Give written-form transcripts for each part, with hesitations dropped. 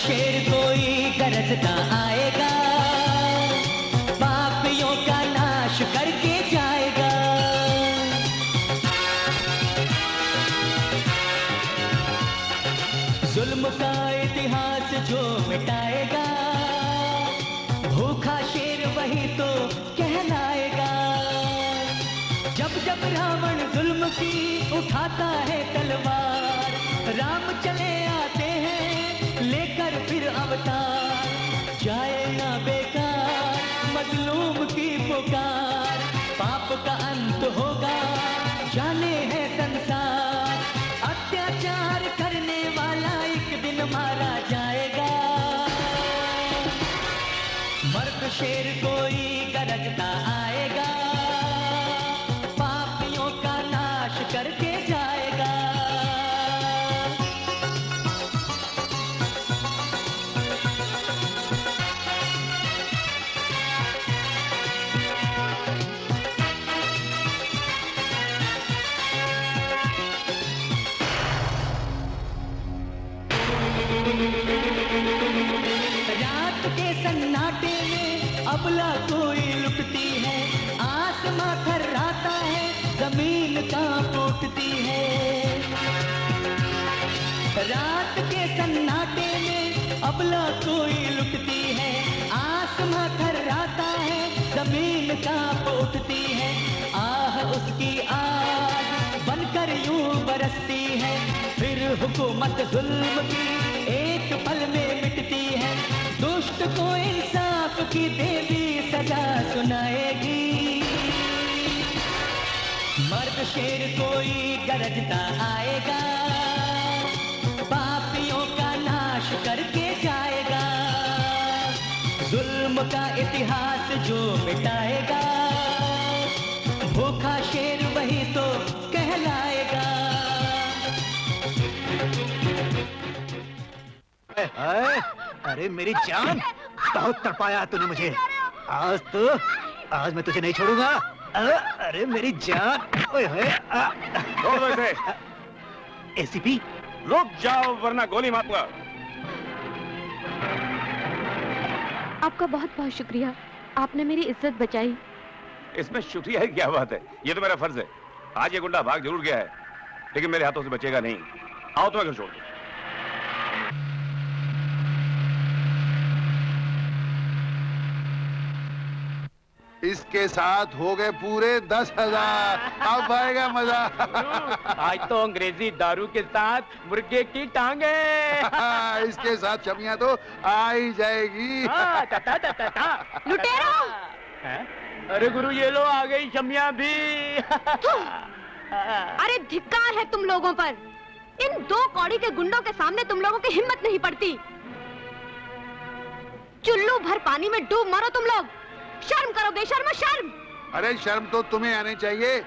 शेर कोई गरजता आएगा, पापियों का नाश करके जाएगा। जुल्म का इतिहास जो मिटाएगा, भूखा शेर वही तो कहलाएगा। जब जब रावण जुल्म की उठाता है तलवार, राम चले आते हैं लेकर फिर अवतार। जाए ना बेकार मजलूम की पुकार, पाप का अंत होगा जाने है संसार। अत्याचार करने वाला एक दिन मारा जाएगा। मर्द शेर कोई गरजता आएगा, पापियों का नाश करके जाएगा। रात के सन्नाटे में अबला कोई लुटती है, आसमां थर्राता है, जमीन कांप उठती है। रात के सन्नाटे में अबला कोई लुटती है, आसमां थर्राता है, जमीन कांप उठती है। आह उसकी आग बनकर यूं बरसती है, फिर हुकूमत जुल्म की एक पल में मिटती है। दुष्ट को इंसाफ की देवी सजा सुनाएगी। मर्द शेर कोई गरजता आएगा, पापियों का नाश करके जाएगा। जुल्म का इतिहास जो मिटाएगा, भूखा शेर वही तो कहलाएगा। अरे मेरी जान, बहुत तड़पाया तूने मुझे। आज मैं तुझे नहीं छोड़ूंगा। अरे मेरी जान। ओए होए। एसीपी रुक जाओ वरना गोली मारूंगा। आपका बहुत बहुत शुक्रिया, आपने मेरी इज्जत बचाई। इसमें शुक्रिया की क्या बात है, ये तो मेरा फर्ज है। आज ये गुंडा भाग जरूर गया है, लेकिन मेरे हाथों से बचेगा नहीं। आओ तो मैं घर छोड़ दूं। इसके साथ हो गए पूरे 10,000। अब आएगा मजा। आज तो अंग्रेजी दारू के साथ मुर्गे की टांगे। इसके साथ छमिया तो आ ही जाएगी। लुटेरो! अरे गुरु ये लो आ गई छमिया भी। अरे धिक्कार है तुम लोगों पर, इन दो कौड़ी के गुंडों के सामने तुम लोगों की हिम्मत नहीं पड़ती। चुल्लू भर पानी में डूब मरो तुम लोग। शर्म करो बेशर्मो, शर्म। अरे शर्म तो तुम्हें आनी चाहिए,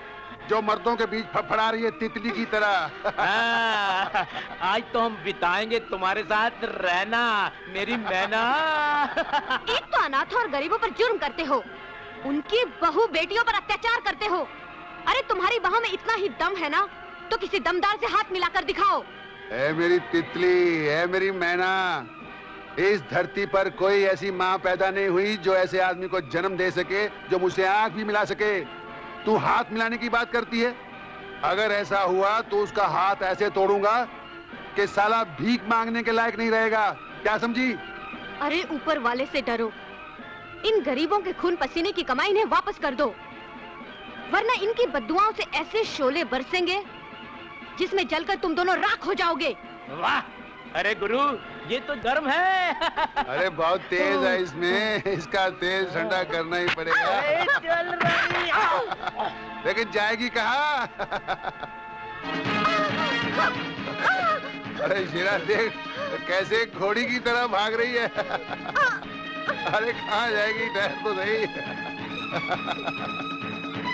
जो मर्दों के बीच फड़फड़ा रही है तितली की तरह। आज तो हम बिताएंगे तुम्हारे साथ रहना मेरी मैना। एक तो अनाथों और गरीबों पर जुर्म करते हो, उनकी बहू बेटियों पर अत्याचार करते हो। अरे तुम्हारी बाहों में इतना ही दम है ना, तो किसी दमदार से हाथ मिलाकर दिखाओ। ए मेरी तितली, ए मेरी मैना, इस धरती पर कोई ऐसी माँ पैदा नहीं हुई जो ऐसे आदमी को जन्म दे सके, जो मुझसे आंख भी मिला सके। तू हाथ मिलाने की बात करती है? अगर ऐसा हुआ तो उसका हाथ ऐसे तोड़ूंगा कि साला भीख मांगने के लायक नहीं रहेगा। क्या समझी? अरे ऊपर वाले से डरो, इन गरीबों के खून पसीने की कमाई इन्हें वापस कर दो, वरना इनकी बद्दुआओं से ऐसे शोले बरसेंगे जिसमें जलकर तुम दोनों राख हो जाओगे। वाह! अरे गुरु, ये तो गर्म है। अरे बहुत तेज है इसमें, इसका तेज ठंडा करना ही पड़ेगा। जल रही। लेकिन जाएगी कहाँ? अरे शेरा देख कैसे घोड़ी की तरह भाग रही है। अरे कहाँ जाएगी, ठहर तो सही।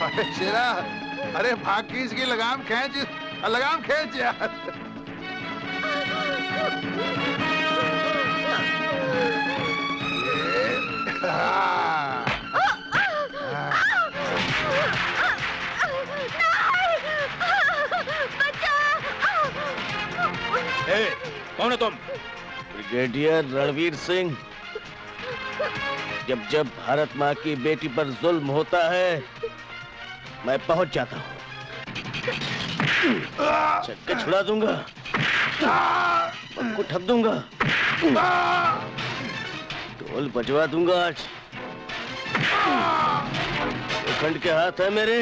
अरे शेरा, अरे भाग की इसकी लगाम खींच यार। कौन हो तुम? ब्रिगेडियर रणवीर सिंह। जब जब भारत माँ की बेटी पर जुल्म होता है मैं पहुंच जाता हूँ। चक्के छुड़ा दूंगा, सबको ठप दूंगा, ढोल बजवा दूंगा। आज खंड के हाथ है मेरे,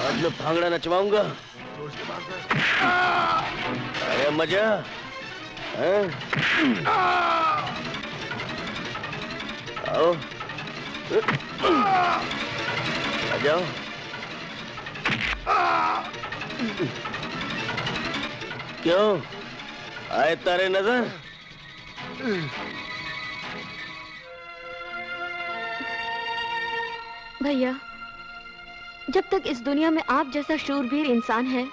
आज मैं भांगड़ा नचवाऊंगा। अरे मजा आओ, आ जाओ। क्यों आए तारे नजर? भैया, जब तक इस दुनिया में आप जैसा शूरवीर इंसान है,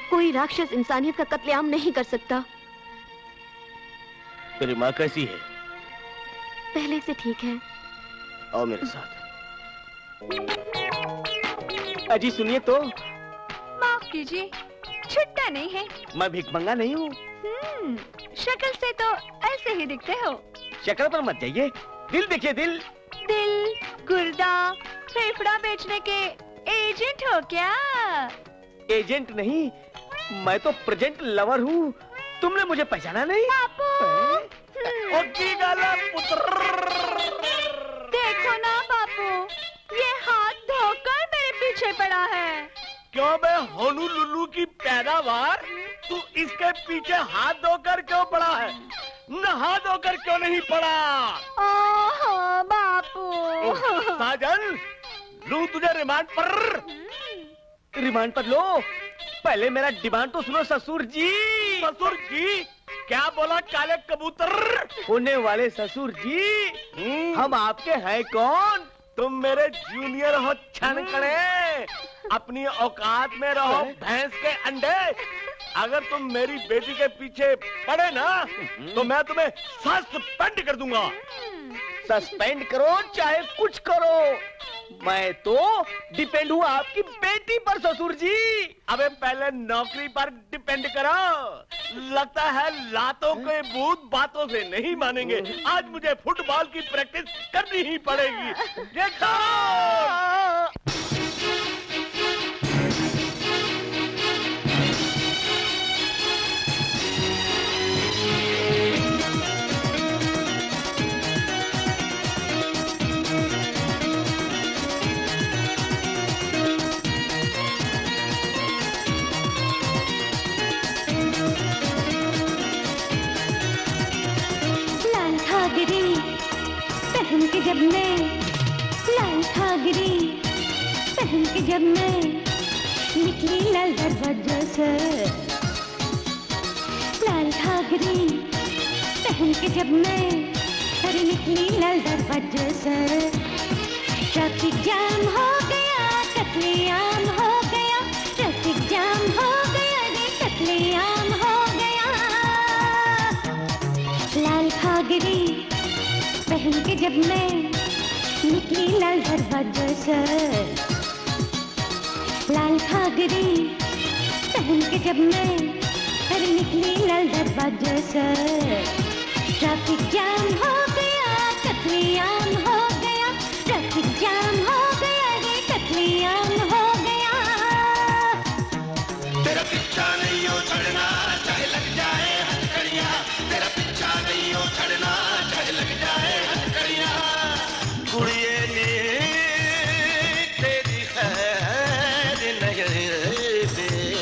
कोई राक्षस इंसानियत का कत्लेआम नहीं कर सकता। तेरी माँ कैसी है? पहले से ठीक है। आओ मेरे साथ। अजी सुनिए तो। माफ कीजिए, छुट्टा नहीं है। मैं भिखमंगा नहीं हूँ। शक्ल से तो ऐसे ही दिखते हो। शक्ल पर मत जाइए, दिल देखिए। दिल गुर्दा फेफड़ा बेचने के एजेंट हो क्या? एजेंट नहीं, मैं तो प्रेजेंट लवर हूँ। तुमने मुझे पहचाना नहीं? देखो ना बापू, ये हाथ धोकर मेरे पीछे पड़ा है। क्यों मैं होनूलुलु की पैदावार, तू इसके पीछे हाथ धोकर क्यों पड़ा है? नहा धोकर क्यों नहीं पड़ा? ओहो बापू। साजन, लूं तुझे रिमांड पर। रिमांड पर लो, पहले मेरा डिमांड तो सुनो ससुर जी। ससुर जी क्या बोला काले कबूतर? होने वाले ससुर जी, हम आपके हैं कौन? तुम मेरे जूनियर हो छनकड़े। अपनी औकात में रहो भैंस के अंडे। अगर तुम मेरी बेटी के पीछे पड़े ना तो मैं तुम्हें सस्पेंड कर दूंगा। सस्पेंड करो चाहे कुछ करो, मैं तो डिपेंड हूँ आपकी बेटी पर ससुर जी। अबे पहले नौकरी पर डिपेंड करो। लगता है लातों के भूत बातों से नहीं मानेंगे। आज मुझे फुटबॉल की प्रैक्टिस करनी ही पड़ेगी। देखो पहन के जब मैं लाल घाघरी पहन के जब मैं निकली लाल दरवाजा से, लाल घाघरी पहन के जब मैं अरे निकली लाल दरवाजा से, ट्रैफिक जाम हो गया, कत्लेआम हो गया, ट्रैफिक जाम हो गया, रे कत्लेआम हो गया। लाल घाघरी पहन के जब मैं निकली लाल दरवाजा से, लाल घाघरी पहन के जब मैं अरे निकली लाल दरवाजा से, ट्रैफिक जाम हो गया, कत्लेआम हो गया, ट्रैफिक जाम हो गया, रे कत्लेआम हो गया। तेरा पीछा नहीं हो छड़ना चाहे लग जाए हथकड़ियां, तेरा पीछा नहीं हो छड़ना चाहे लग जाए हथकड़ियां। कुड़िए ने तेरी खैर नहीं तेरी,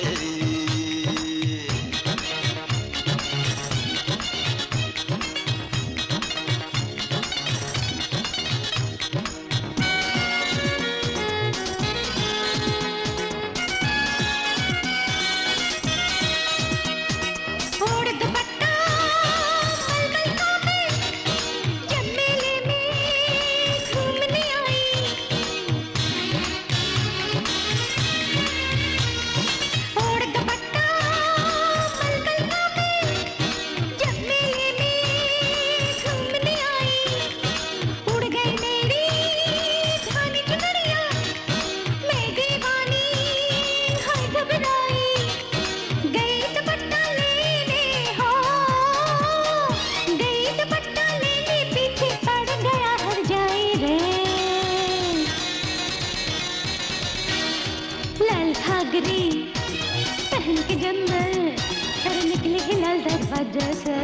वजह से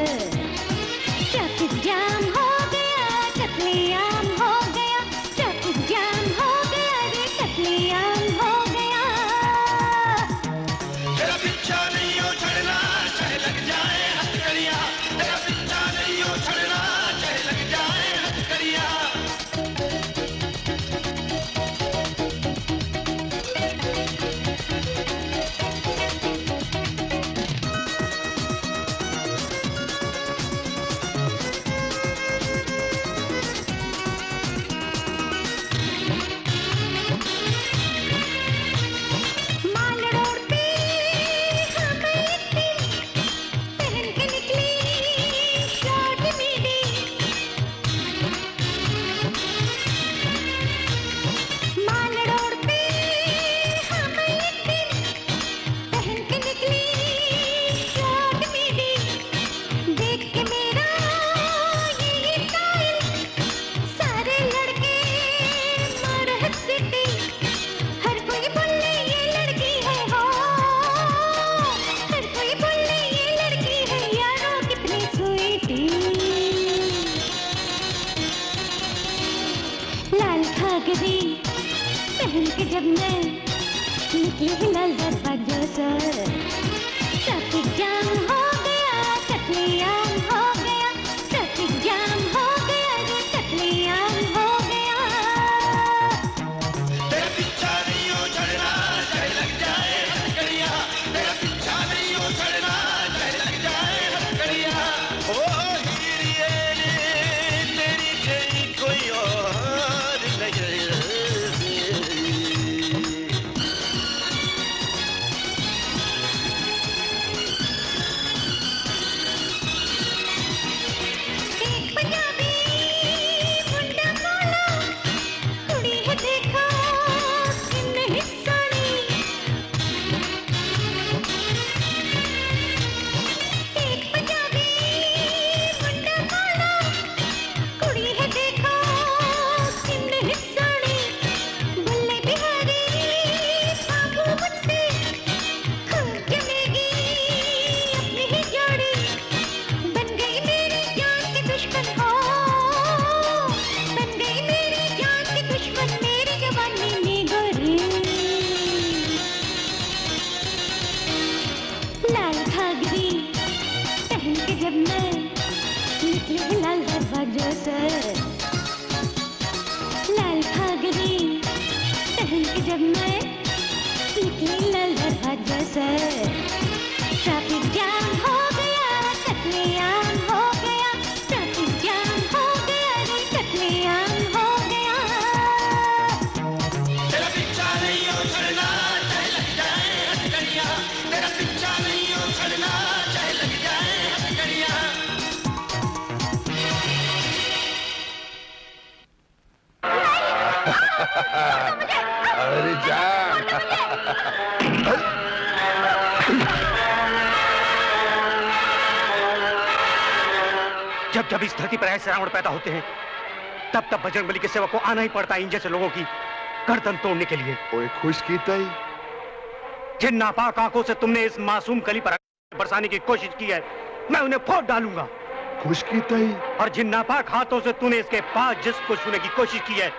ट्रैफिक जाम हो गया, कत्लेआम हो गया, ट्रैफिक जाम हो गया रे, कत्लेआम हो गया। तेरा पीछा नहीं हो छड़ना, चाहे लग जाए हथकड़िया। तेरा पीछा नहीं हो छड़ना, चाहे लग जाए हथकड़िया। पहन के जब मैं निकली लाल दरवाजा से ट्रैफिक जाम हो गया, कत्लेआम हो गया, ट्रैफिक जाम हो गया रे, कत्लेआम हो गया। तेरा पीछा नहीं हो छड़ना, चाहे लग जाए हथकड़िया। तेरा पीछा नहीं हो छड़ना, चाहे लग जाए हथकड़िया। ओ हीरिए रे, तेरी जई कोई और नहीं। लाल घाघरी पहन के जब मैं निकली लाल दरवाजा से ट्रैफिक जाम हो गया, कत्लेआम हो गया, ट्रैफिक जाम हो गया रे, कत्लेआम हो गया। तेरा पीछा नहीं हो छड़ना, चाहे लग जाए हथकड़िया। तेरा पीछा नहीं हो छड़ना, चाहे लग जाए हथकड़िया। अरे जान जब जब इस धरती पर ऐसे रावण पैदा होते हैं, तब तब बजरंगबली के सेवक को आना ही पड़ता है इन जैसे लोगों की गर्दन तोड़ने के लिए। ओए खुश की तई, जिन नापाक आंखों से तुमने इस मासूम कली पर बरसाने की कोशिश की है, मैं उन्हें फोड़ डालूंगा। खुश की तई, और जिन नापाक हाथों से तूने इसके पास जिस्म को छूने की कोशिश की है,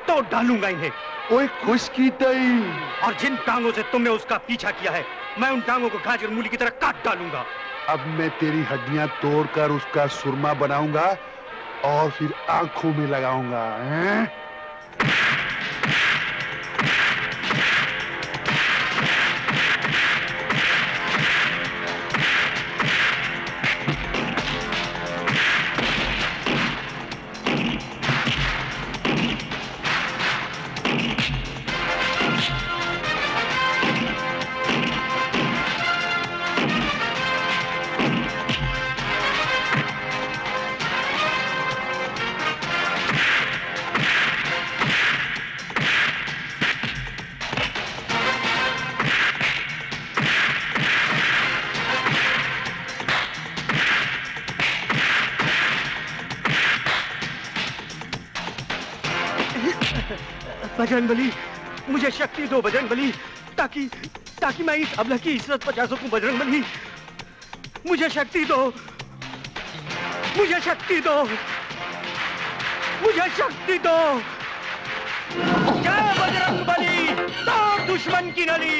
तो डालूंगा इन्हें। ओए खुश की तई, और जिन टांगों से तुमने उसका पीछा किया है, मैं उन टांगों को गाजर मूली की तरह काट डालूंगा। अब मैं तेरी हड्डियां तोड़कर उसका सुरमा बनाऊंगा और फिर आंखों में लगाऊंगा। हैं? बजरंगबली, मुझे शक्ति दो बजरंगबली, ताकि मैं इस अबला की इज्जत बचा सकूं। बजरंगबली, मुझे शक्ति दो, मुझे शक्ति दो, मुझे शक्ति दो। जय बजरंगबली, तोड़ दुश्मन की नली।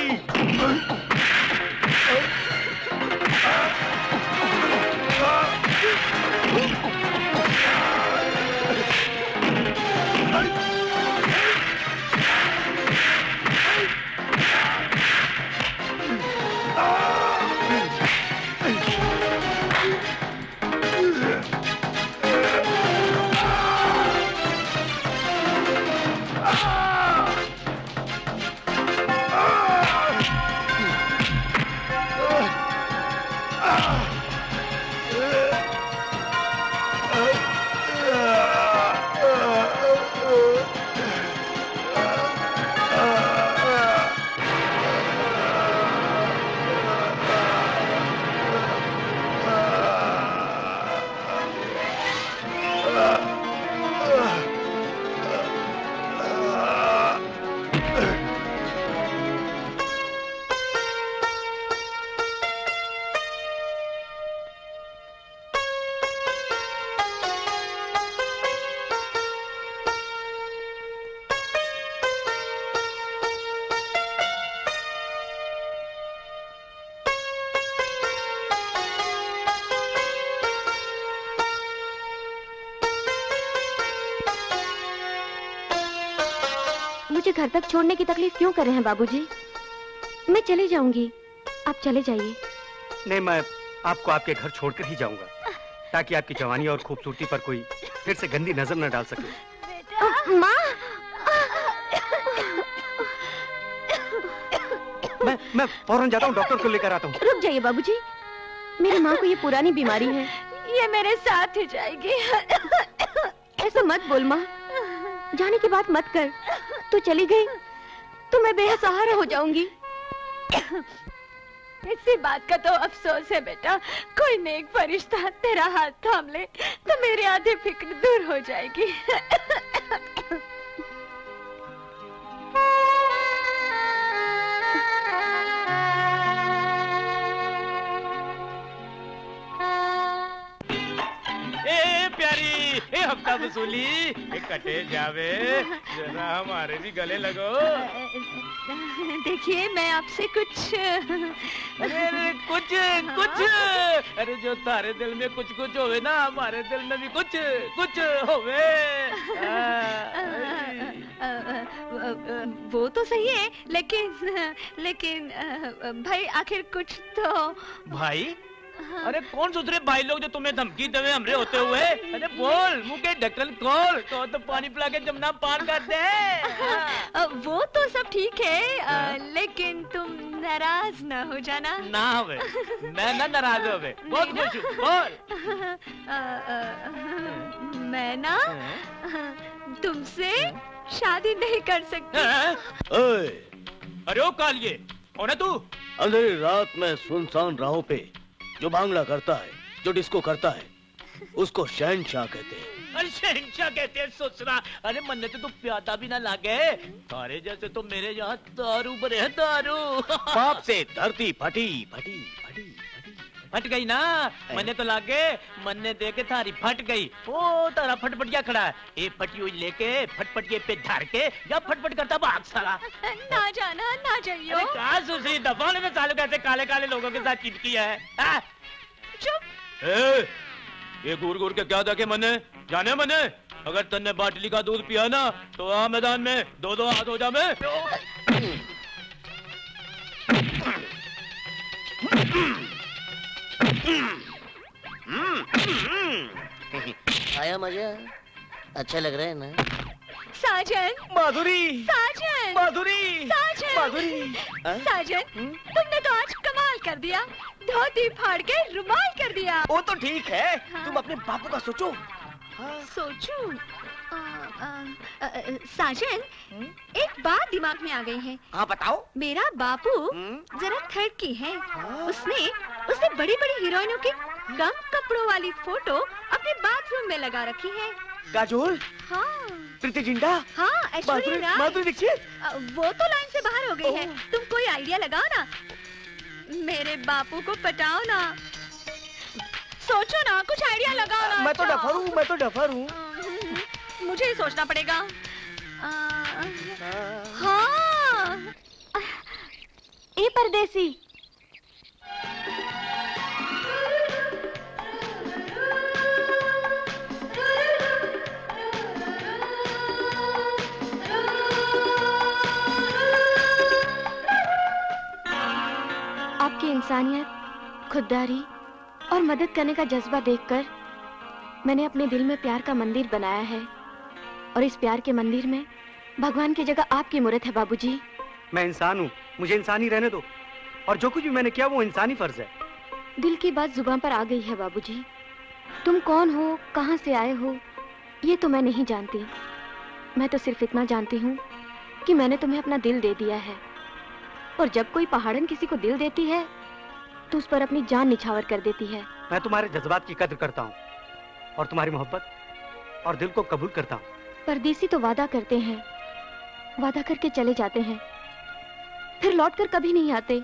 मुझे घर तक छोड़ने की तकलीफ क्यों कर रहे हैं बाबूजी? मैं चली जाऊंगी, आप चले जाइए। नहीं, मैं आपको आपके घर छोड़कर ही जाऊंगा, ताकि आपकी जवानी और खूबसूरती पर कोई फिर से गंदी नजर न डाल सके। माँ, मैं फौरन जाता हूँ, डॉक्टर को लेकर आता हूँ। रुक जाइए बाबूजी, मेरी माँ को ये पुरानी बीमारी है, ये मेरे साथ ही जाएगी। ऐसा मत बोल माँ, जाने की बात मत कर। तू चली गई तो मैं बेसहारा हो जाऊंगी। इसी बात का तो अफसोस है बेटा, कोई नेक फरिश्ता तेरा हाथ थाम ले तो मेरी आधी फिक्र दूर हो जाएगी। हफ्ता वसूली ये कटे जावे, जरा हमारे भी गले लगो। देखिए मैं आपसे कुछ अरे कुछ अरे जो तारे दिल में कुछ कुछ होवे ना, हमारे दिल में भी कुछ कुछ होवे। वो तो सही है, लेकिन भाई आखिर कुछ तो। भाई? अरे कौन सोच रहे भाई लोग जो तुम्हें धमकी देवे हमरे होते हुए? अरे बोल, मुंह के ढक्कन खोल तो पानी पिला के जमुना पार कर दे। वो तो सब ठीक है, लेकिन तुम नाराज ना हो जाना। ना होवे, मैं ना नाराज होवे, बहुत खुश हूँ। बोल। मैं ना तुमसे शादी नहीं कर सकती। अरे ओ कालिए, कौन है तू? अंधेरी रात में सुनसान राहों पे जो भांगड़ा करता है, जो डिस्को करता है, उसको शहंशाह कहते हैं। अरे शहंशाह कहते हैं ससुरा। अरे मन्ने तो प्यादा भी ना लागे, तारे जैसे तो मेरे यहाँ दारू भरे है, दारू। पाप से धरती फटी फटी फटी फट गई ना, मन्ने तो लागे मन्ने दे के थारी फट गई। ओ तारा फटफटिया खड़ा है, ए फटी लेके फटफटिए पे धर के या फटफट करता भाग साला। ना जाना, ना जाइयो। अरे कहा सुसी दफाने में सालों कैसे काले काले लोगों के साथ चिपकी है। चुप। ये घूर घूर के क्या देखे मन्ने? जाने मन्ने, अगर तन्ने बाटली का दूध पिया ना तो आ मैदान में दो दो हाथ हो जा। मैं आया मजा? अच्छा लग रहा है ना? साजन। माधुरी। साजन। माधुरी। साजन। माधुरी। साजन, तुमने तो आज कमाल कर दिया, धोती फाड़ के रुमाल कर दिया। वो तो ठीक है, तुम अपने बापू का सोचो। सोचूं? साजन, एक बात दिमाग में आ गई है। हाँ बताओ। मेरा बापू जरा थड़की है। उसने बड़ी बड़ी हीरोइनों की कम कपड़ों वाली फोटो अपने बाथरूम में लगा रखी है। काजोल? हाँ। प्रीति जिंटा? हाँ, ऐश्वर्या राय। माधुरी दीक्षित? वो तो लाइन से बाहर हो गई है। तुम कोई आइडिया लगाओ ना, मेरे बापू को पटाओ ना। सोचो ना, कुछ आइडिया लगाओ ना। मैं तो डफर हूँ। मुझे ही सोचना पड़ेगा। हाँ, ए परदेसी, आपकी इंसानियत, खुददारी और मदद करने का जज्बा देखकर मैंने अपने दिल में प्यार का मंदिर बनाया है, और इस प्यार के मंदिर में भगवान की जगह आपकी मूर्त है बाबूजी। मैं इंसान हूँ, मुझे इंसान ही रहने दो, और जो कुछ भी मैंने किया वो इंसानी फर्ज है। दिल की बात जुबान पर आ गई है बाबूजी। तुम कौन हो, कहाँ से आए हो, ये तो मैं नहीं जानती। मैं तो सिर्फ इतना जानती हूँ कि मैंने तुम्हें अपना दिल दे दिया है, और जब कोई पहाड़न किसी को दिल देती है तो उस पर अपनी जान निछावर कर देती है। मैं तुम्हारे जज्बात की कद्र करता हूँ और तुम्हारी मोहब्बत और दिल को कबूल करता हूँ। परदेसी तो वादा करते हैं, वादा करके चले जाते हैं, फिर लौटकर कभी नहीं आते।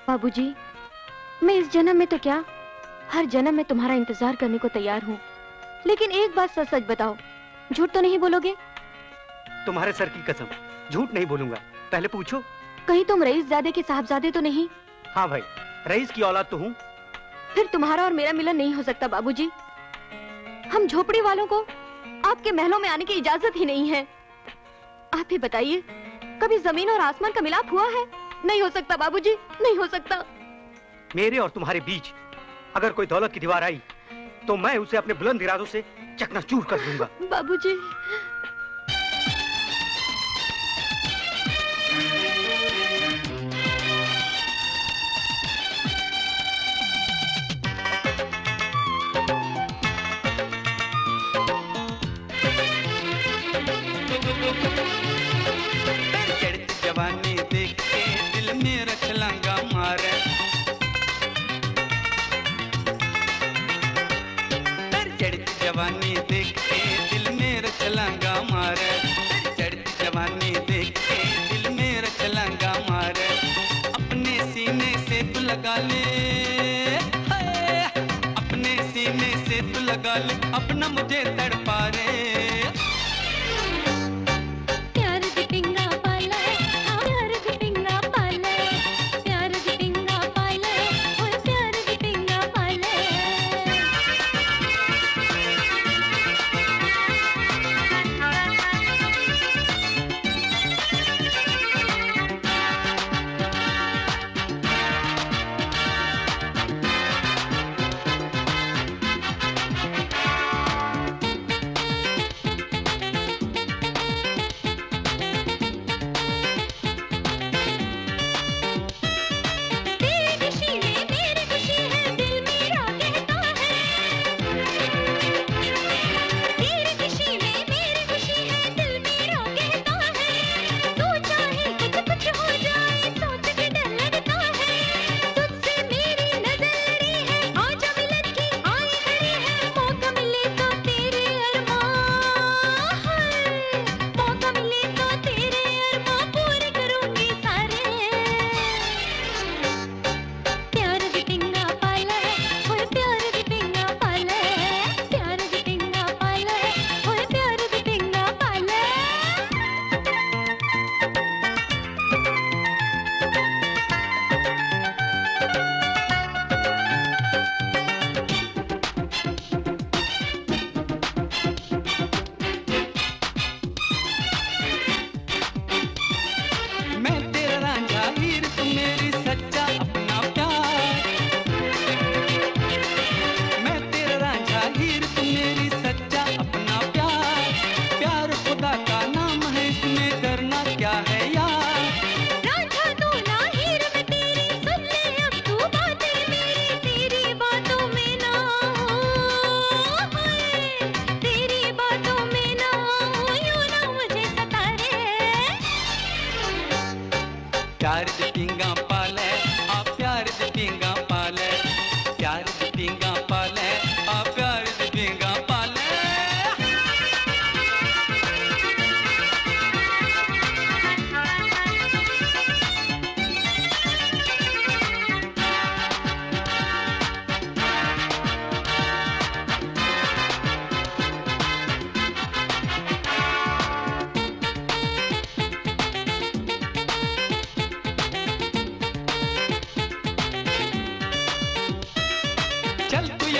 बाबूजी, मैं इस जन्म में तो क्या, हर जन्म में तुम्हारा इंतजार करने को तैयार हूँ। लेकिन एक बात सच सच बताओ, झूठ तो नहीं बोलोगे? तुम्हारे सर की कसम, झूठ नहीं बोलूंगा। पहले पूछो, कहीं तुम रईसजादे के साहबजादे तो नहीं? हाँ भाई, रईस की औलाद तो हूँ। फिर तुम्हारा और मेरा मिलन नहीं हो सकता बाबूजी। हम झोपड़ी वालों को आपके महलों में आने की इजाजत ही नहीं है। आप ही बताइए, कभी जमीन और आसमान का मिलाप हुआ है? नहीं हो सकता बाबूजी, नहीं हो सकता। मेरे और तुम्हारे बीच अगर कोई दौलत की दीवार आई तो मैं उसे अपने बुलंद इरादों से चकनाचूर कर दूंगा। बाबूजी, जवानी देख के दिल मेरा छलांगा मारे, चढ़ती जवानी देख के दिल मेरा छलांगा मारे, चढ़ती जवानी देख के दिल मेरा छलांगा मारे। अपने सीने से तू लगा ले, अपने सीने से तू लगा ले, अपना मुझे तड़पा रे।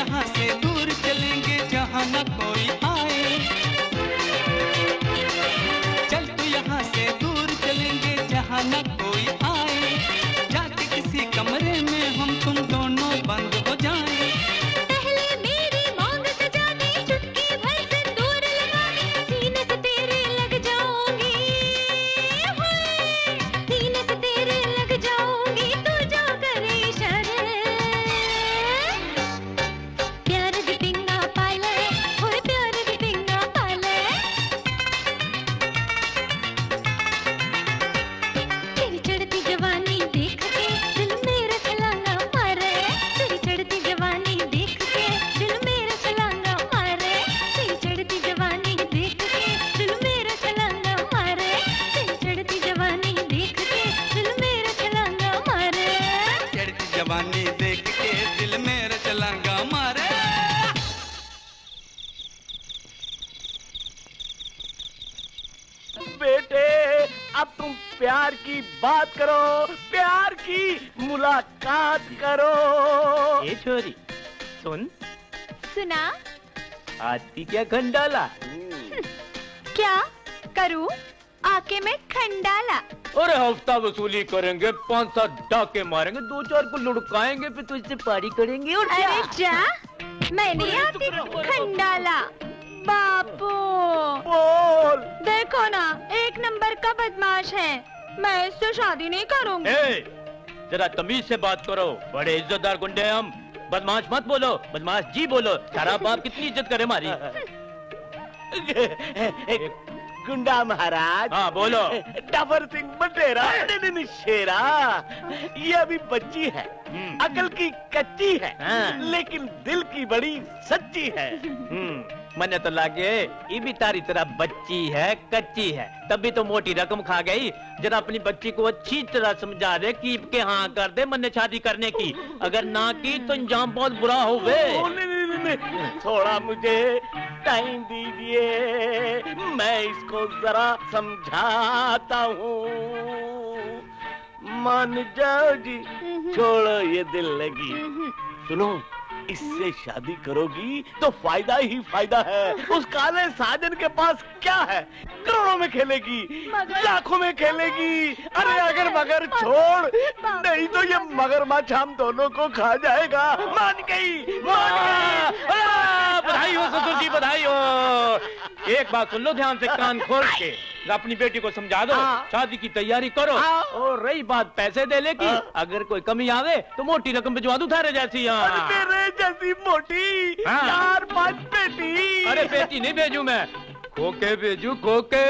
यहाँ से दूर चलेंगे जहाँ न कोई आए। चल तू यहाँ से दूर चलेंगे जहाँ न कोई आए। जाके किसी कमरे में हम तुम दोनों बंद हो जाएं। पहले मेरी मांग सजा दे, चुटकी भर सिंदूर लगा दे, सीने से तेरे लग जाऊंगी, सीने से तेरे लग जाऊंगी, तू जो करे इशारे। प्यार दी पिंगा पाले, होए प्यार दी पिंगा पाले। तेरी चढ़ती जवानी देख के दिल मेरा छलांगा मारे, तेरी चढ़ती जवानी देख के दिल मेरा छलांगा मारे, तेरी चढ़ती जवानी देख के दिल मेरा छलांगा मारे, तेरी चढ़ती जवानी देख के दिल मेरा छलांगा मारे। चढ़ती जवानी देख के दिल मेरा छलांगा मारे। बेटे अब तुम प्यार की बात करो, प्यार की मुलाकात करो। ये छोरी सुन, सुना? आती क्या खंडाला? क्या करूं? आके मैं खंडाला। अरे हफ्ता वसूली करेंगे, 5-7 डाके मारेंगे, 2-4 को लुढ़काएंगे, फिर तुझसे पारी करेंगे और क्या? अरे जा, मैं नहीं आती खंडाला। बापू बोल। देखो ना, एक नंबर का बदमाश है, मैं इससे शादी नहीं करूंगी। जरा तमीज से बात करो, बड़े इज्जतदार गुंडे हम। बदमाश मत बोलो, बदमाश जी बोलो। तारा बाप कितनी इज्जत करे हमारी। गुंडा महाराज। हाँ बोलो। डबर सिंह बटेरा। नहीं शेरा, ये अभी बच्ची है, अकल की कच्ची है, लेकिन दिल की बड़ी सच्ची है। मने तो लागे ये भी तारी तरह बच्ची है, कच्ची है, तभी तो मोटी रकम खा गई। जरा अपनी बच्ची को अच्छी तरह समझा दे कि के हाँ कर दे मन्ने शादी करने की, अगर ना की तो इंजाम बहुत बुरा होवे। थोड़ा मुझे टाइम दीजिए, मैं इसको जरा समझाता हूँ। मान जाओ जी, छोड़ो ये दिल लगी। सुनो, इससे शादी करोगी तो फायदा ही फायदा है। उस काले साजन के पास क्या है? करोड़ों में खेलेगी, लाखों में खेलेगी। अरे अगर मगर छोड़, नहीं तो ये मगरमच्छ हम दोनों को खा जाएगा। मान गई, मान गई। बधाई हो ससुर जी, बधाई हो। एक बात सुन लो ध्यान से, कान खोल के, अपनी बेटी को समझा दो, शादी की तैयारी करो। और रही बात पैसे देने की, अगर कोई कमी आवे तो मोटी रकम भिजवा दूं थारे जैसी। मेरे जैसी मोटी 4-5 पेटी। अरे पेटी नहीं भेजू मैं, खोके भेजू, खोके।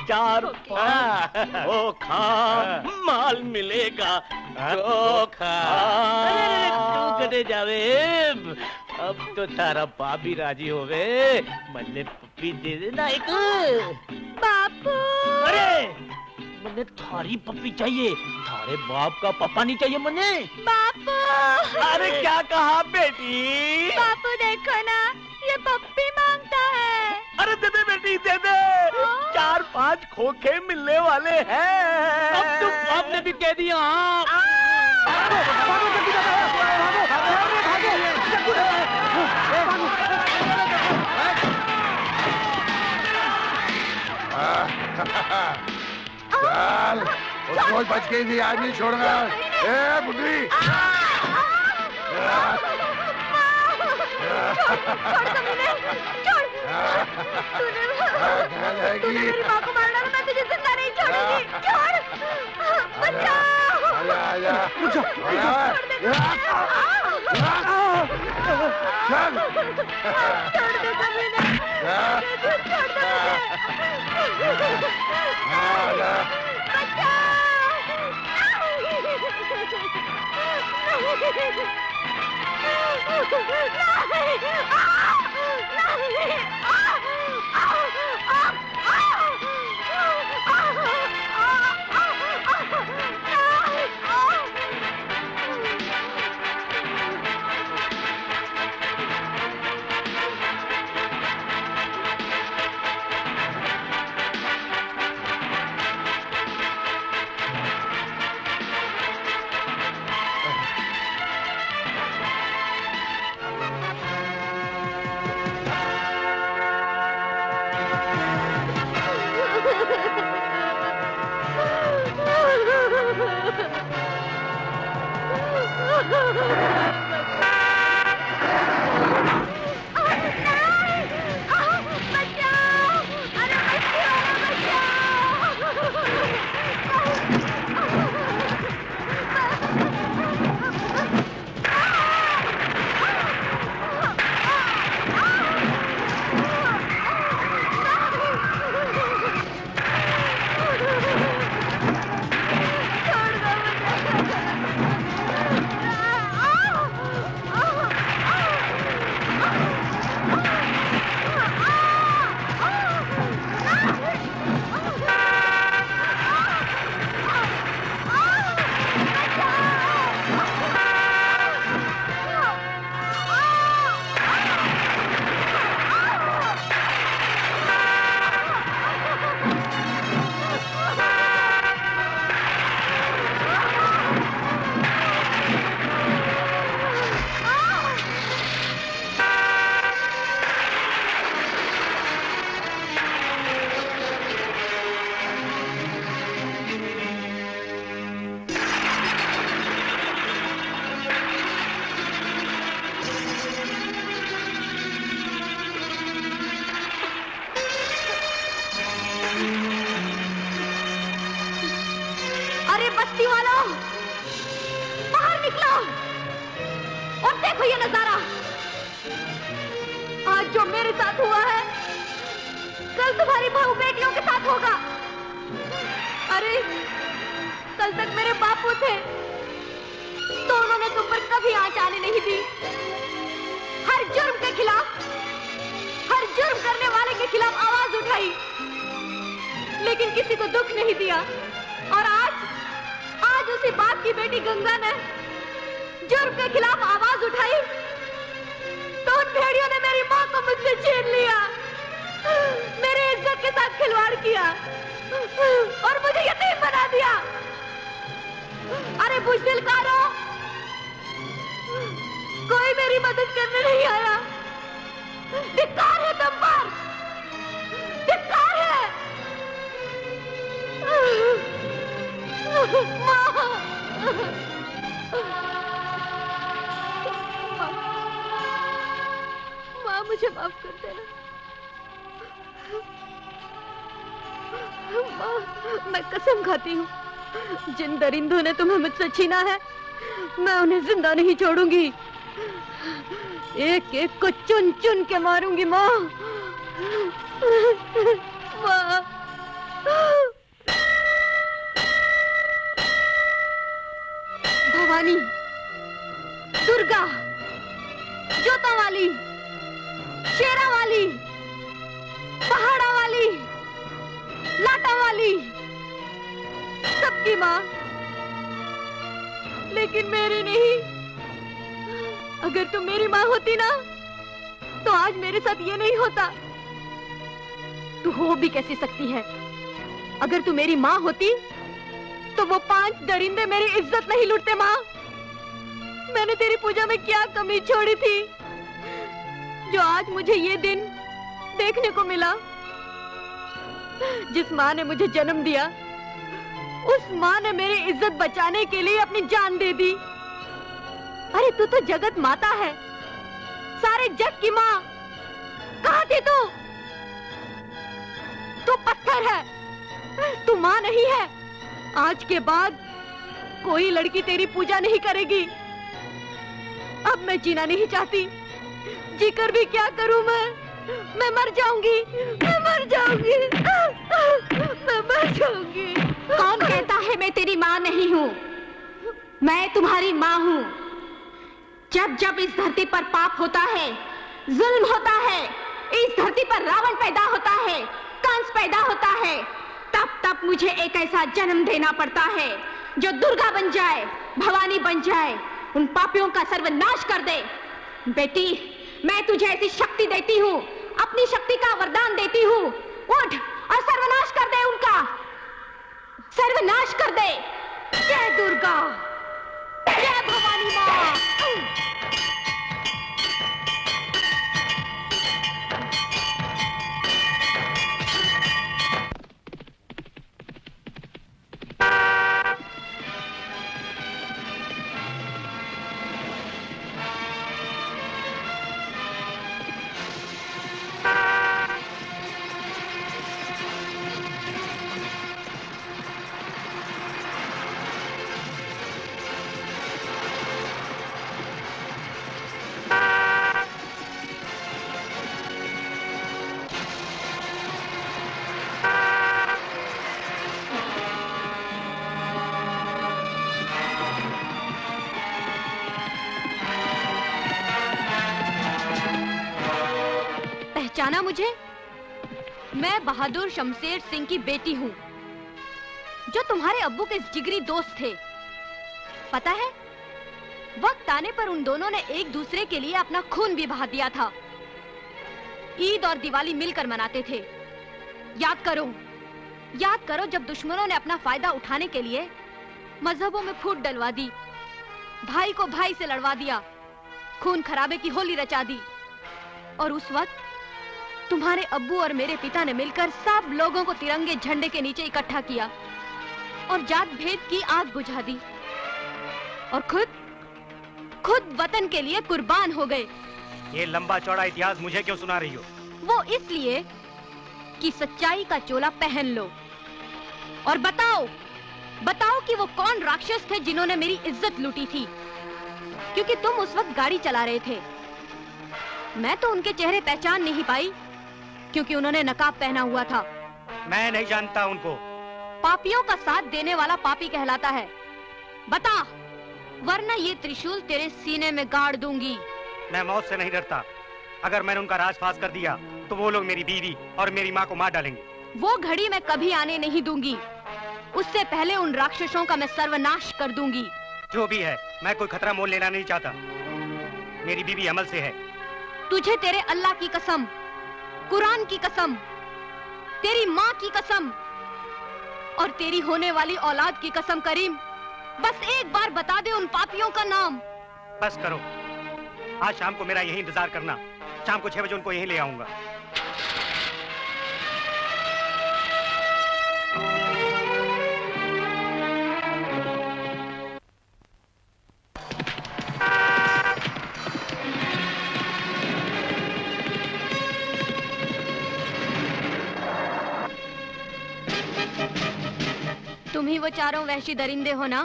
4-5 खोखा माल मिलेगा, खोखा। तू कटे जावे, अब तो तारा बाप भी राजी होवे। मन्ने पप्पी दे देना एक। बापू। अरे मन्ने थारी पप्पी चाहिए, थारे बाप का पप्पा नहीं चाहिए मन्ने। बापू। अरे क्या कहा बेटी? बापू देखो ना, ये पप्पी मांगता है। अरे दे दे बेटी, दे दे। 4-5 खोखे मिलने वाले हैं। अब तो आपने भी कह दिया। चल, उसको बच गई थी, आज नहीं छोड़ूंगा। ए बुढ़ी, तूने मेरी माँ को मारना, मैं तुझे जिंदा नहीं छोड़ूंगी। छोड़, बचाओ। आजा, छोड़ दे कमीने, छोड़ छीना है मैं उन्हें जिंदा नहीं छोड़ूंगी। एक एक को चुन चुन के मारूंगी माँ। माँ भवानी, दुर्गा, जोता वाली, शेरा वाली, पहाड़ा वाली, लाटा वाली, सबकी माँ, लेकिन मेरी नहीं। अगर तुम मेरी माँ होती ना तो आज मेरे साथ ये नहीं होता। तू हो भी कैसी सकती है? अगर तू मेरी माँ होती तो वो 5 दरिंदे मेरी इज्जत नहीं लूटते। माँ, मैंने तेरी पूजा में क्या कमी छोड़ी थी जो आज मुझे ये दिन देखने को मिला? जिस माँ ने मुझे जन्म दिया उस माँ ने मेरी इज्जत बचाने के लिए अपनी जान दे दी। अरे तू तो जगत माता है, सारे जग की माँ। कहाँ थी तू? तू पत्थर है, तू माँ नहीं है। आज के बाद कोई लड़की तेरी पूजा नहीं करेगी। अब मैं जीना नहीं चाहती। जीकर भी क्या करूं मैं मर जाऊंगी, मैं मर जाऊंगी, मैं मर जाऊंगी। कौन कहता है मैं तेरी माँ नहीं हूँ? मैं तुम्हारी माँ हूँ। जब जब इस धरती पर पाप होता है, जुल्म होता है, इस धरती पर रावण पैदा होता है, कंस पैदा होता है, तब तब मुझे एक ऐसा जन्म देना पड़ता है जो दुर्गा बन जाए, भवानी बन जाए, उन पापियों का सर्वनाश कर दे। बेटी, मैं तुझे ऐसी शक्ति देती हूँ, अपनी शक्ति का वरदान देती हूँ। उठ और सर्वनाश कर दे उनका, सर्वनाश कर दे। जय दुर्गा, जय भवानी माँ। मुझे? मैं बहादुर शमशेर सिंह की बेटी हूँ, जो तुम्हारे अब्बू के जिगरी दोस्त थे। पता है, वक्त आने पर उन दोनों ने एक दूसरे के लिए अपना खून भी बहा दिया था। ईद और दिवाली मिलकर मनाते थे। याद करो जब दुश्मनों ने अपना फायदा उठाने के लिए मजहबों में फूट डलवा दी, भाई को भाई से लड़वा दिया, खून खराबे की होली रचा दी। और उस वक्त तुम्हारे अब्बू और मेरे पिता ने मिलकर सब लोगों को तिरंगे झंडे के नीचे इकट्ठा किया और जात भेद की आग बुझा दी और खुद वतन के लिए कुर्बान हो गए। ये लंबा चौड़ा इतिहास मुझे क्यों सुना रही हो? वो इसलिए कि सच्चाई का चोला पहन लो और बताओ कि वो कौन राक्षस थे जिन्होंने मेरी इज्जत लूटी थी। क्योंकि तुम उस वक्त गाड़ी चला रहे थे। मैं तो उनके चेहरे पहचान नहीं पाई क्योंकि उन्होंने नकाब पहना हुआ था। मैं नहीं जानता उनको। पापियों का साथ देने वाला पापी कहलाता है। बता, वरना ये त्रिशूल तेरे सीने में गाड़ दूंगी। मैं मौत से नहीं डरता। अगर मैंने उनका राजपास कर दिया तो वो लोग मेरी बीवी और मेरी माँ को मार डालेंगे। वो घड़ी मैं कभी आने नहीं दूंगी। उससे पहले उन राक्षसों का मैं सर्वनाश कर दूंगी। जो भी है, मैं कोई खतरा मोल लेना नहीं चाहता। मेरी बीवी अमल से है। तुझे तेरे अल्लाह की कसम, कुरान की कसम, तेरी माँ की कसम और तेरी होने वाली औलाद की कसम करीम, बस एक बार बता दे उन पापियों का नाम। बस करो। आज शाम को मेरा यही इंतजार करना। शाम को 6 बजे उनको यहीं ले आऊंगा। तुम ही वो चारों वहशी दरिंदे हो ना,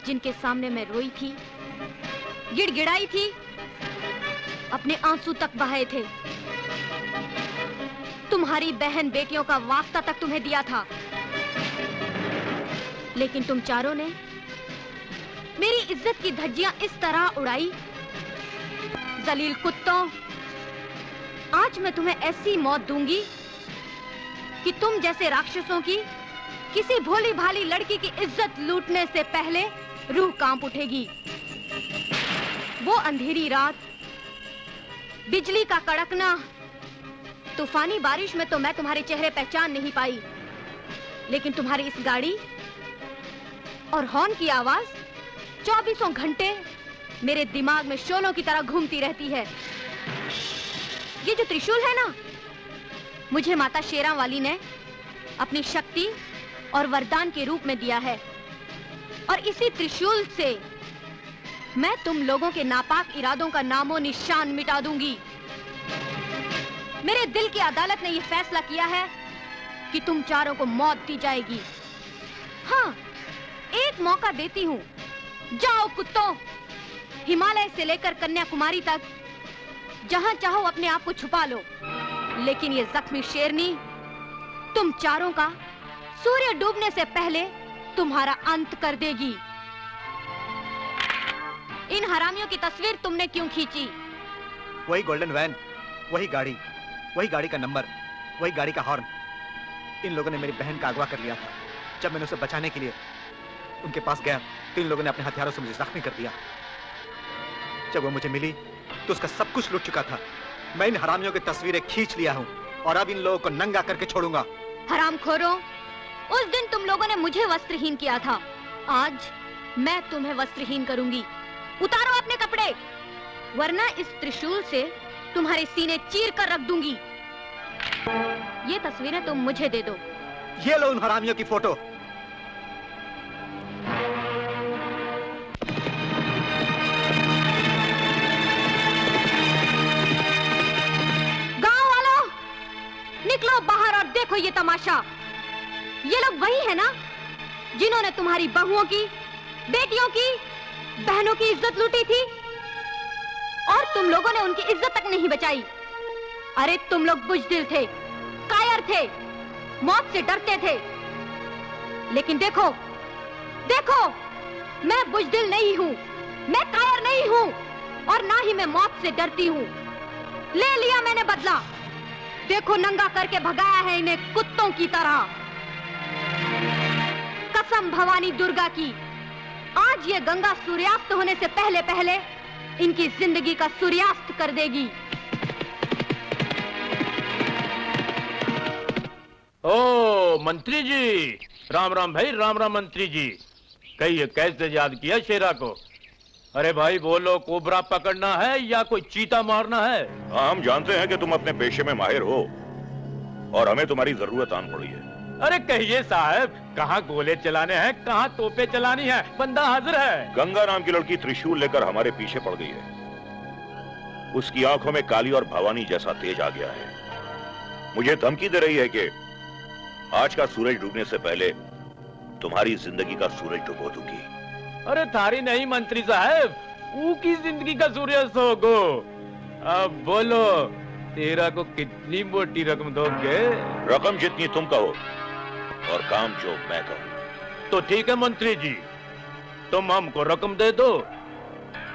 जिनके सामने मैं रोई थी, गिड़गिड़ाई थी, अपने आंसू तक बहाए थे। तुम्हारी बहन बेटियों का वास्ता तक तुम्हें दिया था, लेकिन तुम चारों ने मेरी इज्जत की धज्जियां इस तरह उड़ाई। जलील कुत्तों, आज मैं तुम्हें ऐसी मौत दूंगी कि तुम जैसे राक्षसों की किसी भोली भाली लड़की की इज्जत लूटने से पहले रूह कांप उठेगी। वो अंधेरी रात, बिजली का कड़कना, तूफानी बारिश में तो मैं तुम्हारे चेहरे पहचान नहीं पाई, लेकिन तुम्हारी इस गाड़ी और हॉर्न की आवाज 24 घंटे मेरे दिमाग में शोलों की तरह घूमती रहती है। ये जो त्रिशूल है ना, मुझे माता शेरा वाली ने अपनी शक्ति और वरदान के रूप में दिया है, और इसी त्रिशूल से मैं तुम लोगों के नापाक इरादों का नामो निशान मिटा दूंगी। मेरे दिल की अदालत ने यह फैसला किया है कि तुम चारों को मौत दी जाएगी। हाँ, एक मौका देती हूँ। जाओ कुत्तों, हिमालय से लेकर कन्याकुमारी तक जहां चाहो अपने आप को छुपा लो, लेकिन ये जख्मी शेरनी तुम चारों का सूर्य डूबने से पहले तुम्हारा अंत कर देगी। इन हरामियों की तस्वीर तुमने क्यों खींची? वही गोल्डन वैन, वही गाड़ी का नंबर, वही गाड़ी का हॉर्न। इन लोगों ने मेरी बहन का अगवा कर लिया था। जब मैंने उसे बचाने के लिए उनके पास गया तो इन लोगों ने अपने हथियारों से मुझे जख्मी कर दिया। जब वो मुझे मिली तो उसका सब कुछ लूट चुका था। मैं इन हरामियों की तस्वीरें खींच लिया हूँ और अब इन लोगों को नंगा करके छोड़ूंगा। हरामखोरों, उस दिन तुम लोगों ने मुझे वस्त्रहीन किया था, आज मैं तुम्हें वस्त्रहीन करूंगी। उतारो अपने कपड़े, वरना इस त्रिशूल से तुम्हारे सीने चीर कर रख दूंगी। ये तस्वीरें तुम मुझे दे दो। ये लो उन हरामियों की फोटो। गांव वालों, निकलो बाहर और देखो ये तमाशा। ये लोग वही है ना जिन्होंने तुम्हारी बहुओं की, बेटियों की, बहनों की इज्जत लूटी थी, और तुम लोगों ने उनकी इज्जत तक नहीं बचाई। अरे तुम लोग बुज़दिल थे, कायर थे, मौत से डरते थे, लेकिन देखो देखो, मैं बुज़दिल नहीं हूँ, मैं कायर नहीं हूँ, और ना ही मैं मौत से डरती हूँ। ले लिया मैंने बदला। देखो नंगा करके भगाया है इन्हें कुत्तों की तरह। कसम भवानी दुर्गा की, आज ये गंगा सूर्यास्त होने से पहले पहले इनकी जिंदगी का सूर्यास्त कर देगी। ओ मंत्री जी, राम राम भाई, राम राम मंत्री जी। कहिए कैसे याद किया शेरा को? अरे भाई बोलो, कोबरा पकड़ना है या कोई चीता मारना है? हम जानते हैं कि तुम अपने पेशे में माहिर हो और हमें तुम्हारी जरूरत आन पड़ी है। अरे कहिए साहब, कहाँ गोले चलाने हैं, कहाँ तोपे चलानी है, बंदा हाजिर है। गंगा नाम की लड़की त्रिशूल लेकर हमारे पीछे पड़ गई है। उसकी आंखों में काली और भवानी जैसा तेज आ गया है। मुझे धमकी दे रही है कि आज का सूरज डूबने से पहले तुम्हारी जिंदगी का सूरज डुबो दूंगी। अरे थारी नहीं मंत्री साहब, ऊ की जिंदगी का सूर्यास्त होगो। अब बोलो, तेरा को कितनी मोटी रकम दोगे? रकम जितनी तुम कहो और काम जो मैं कहूं। तो ठीक है मंत्री जी, तुम हमको रकम दे दो,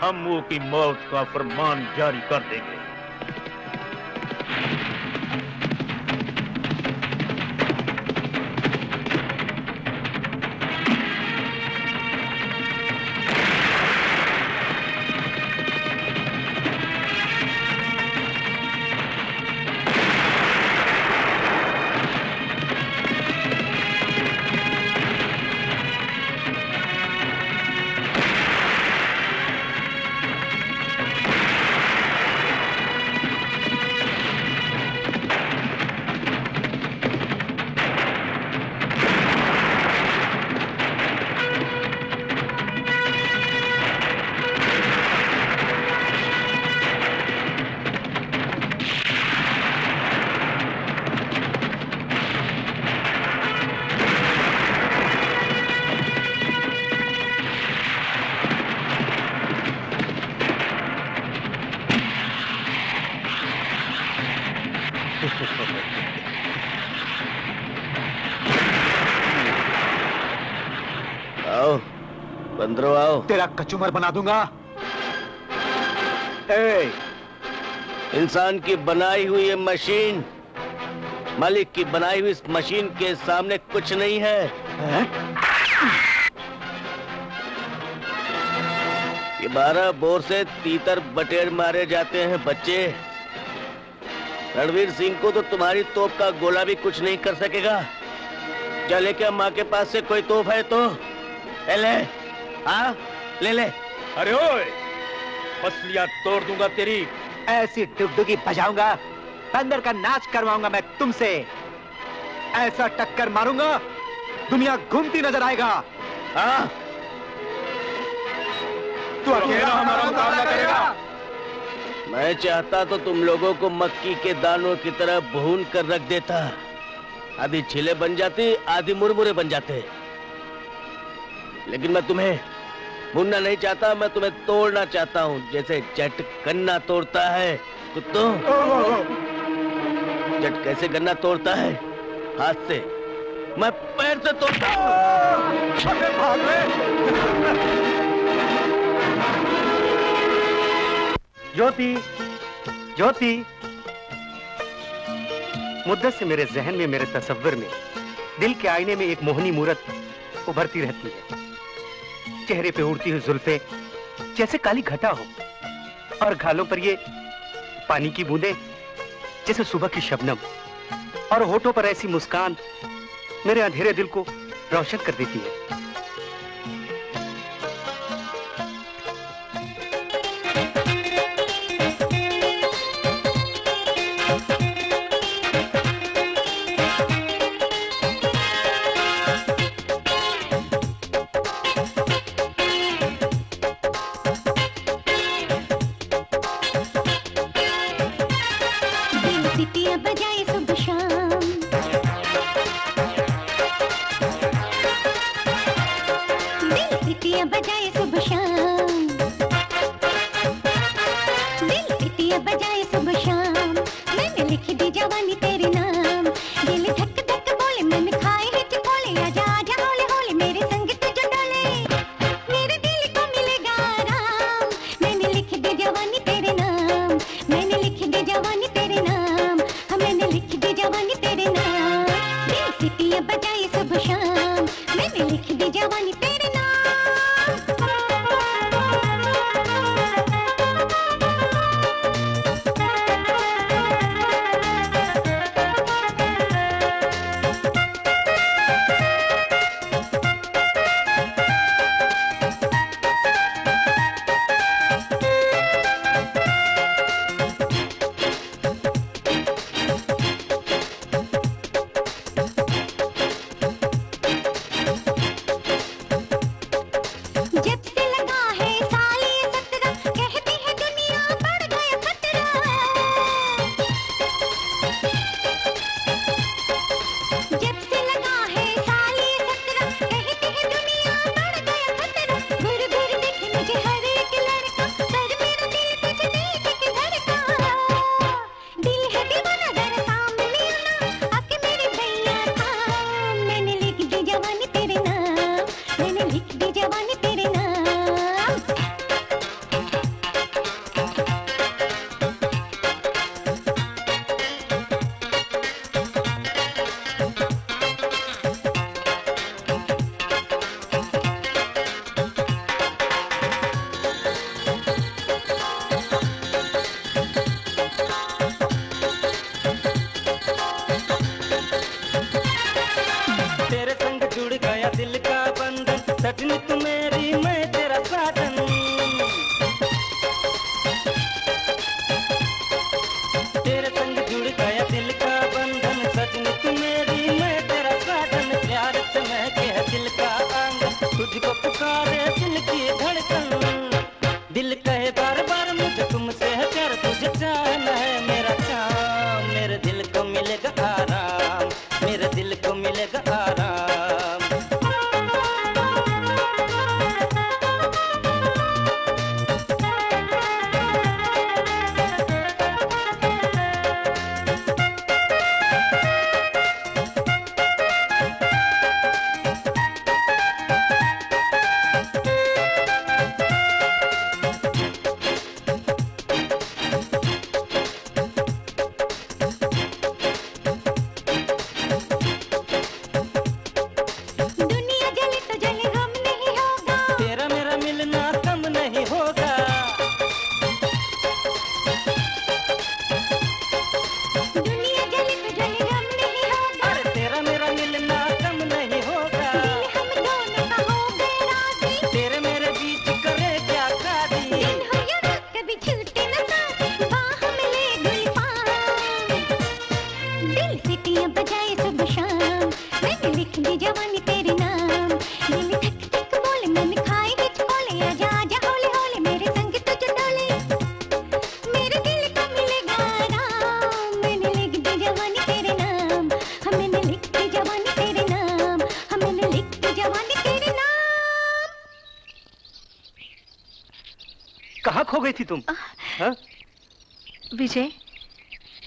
हम ऊ की मौत का फरमान जारी कर देंगे। आओ बंदरो आओ। तेरा कचूमर बना दूंगा। ए, इंसान की बनाई हुई ये मशीन मालिक की बनाई हुई इस मशीन के सामने कुछ नहीं है। ये 12 बोर से तीतर बटेर मारे जाते हैं बच्चे। रणवीर सिंह को तो तुम्हारी तोप का गोला भी कुछ नहीं कर सकेगा। चले क्या माँ के पास से कोई तोप है तो ले। हाँ ले ले। अरे ओए, पसलियां तोड़ दूंगा तेरी। ऐसी डुगडुगी बजाऊंगा, बंदर का नाच करवाऊंगा मैं तुमसे। ऐसा टक्कर मारूंगा, दुनिया घूमती नजर आएगा। हाँ तू अकेला हमारा मुकाबला करेगा। मैं चाहता तो तुम लोगों को मक्की के दानों की तरह भून कर रख देता। आधी छिले बन जाते, आधी मुरमुरे बन जाते। लेकिन मैं तुम्हें भूनना नहीं चाहता, मैं तुम्हें तोड़ना चाहता हूँ, जैसे जट गन्ना तोड़ता है। कुत्तों, जट कैसे गन्ना तोड़ता है? हाथ से, मैं पैर से तोड़ता हूँ। ज्योति, ज्योति, मुद्दत से मेरे जहन में, मेरे तसव्वुर में, दिल के आईने में एक मोहनी मूरत उभरती रहती है। चेहरे पे उड़ती हुई जुल्फे जैसे काली घटा हो, और गालों पर ये पानी की बूंदें जैसे सुबह की शबनम, और होठों पर ऐसी मुस्कान मेरे अंधेरे दिल को रोशन कर देती है। सीटियां बजाए सुबह शाम, मैंने लिख दी जवानी तेरे नाम। खो गई थी तुम? हाँ? विजय,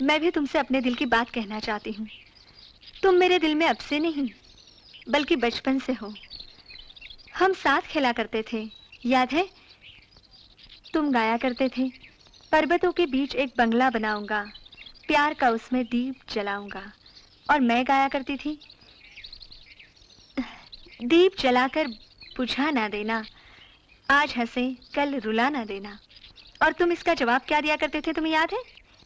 मैं भी तुमसे अपने दिल की बात कहना चाहती हूँ। तुम मेरे दिल में अब से नहीं, बल्कि बचपन से हो। हम साथ खेला करते थे, याद है? तुम गाया करते थे, पर्वतों के बीच एक बंगला बनाऊंगा, प्यार का उसमें दीप जलाऊंगा। और मैं गाया करती थी, दीप जलाकर बुझा ना देना, आज हंसे कल रुला ना देना। और तुम इसका जवाब क्या दिया करते थे, तुम्हें याद है?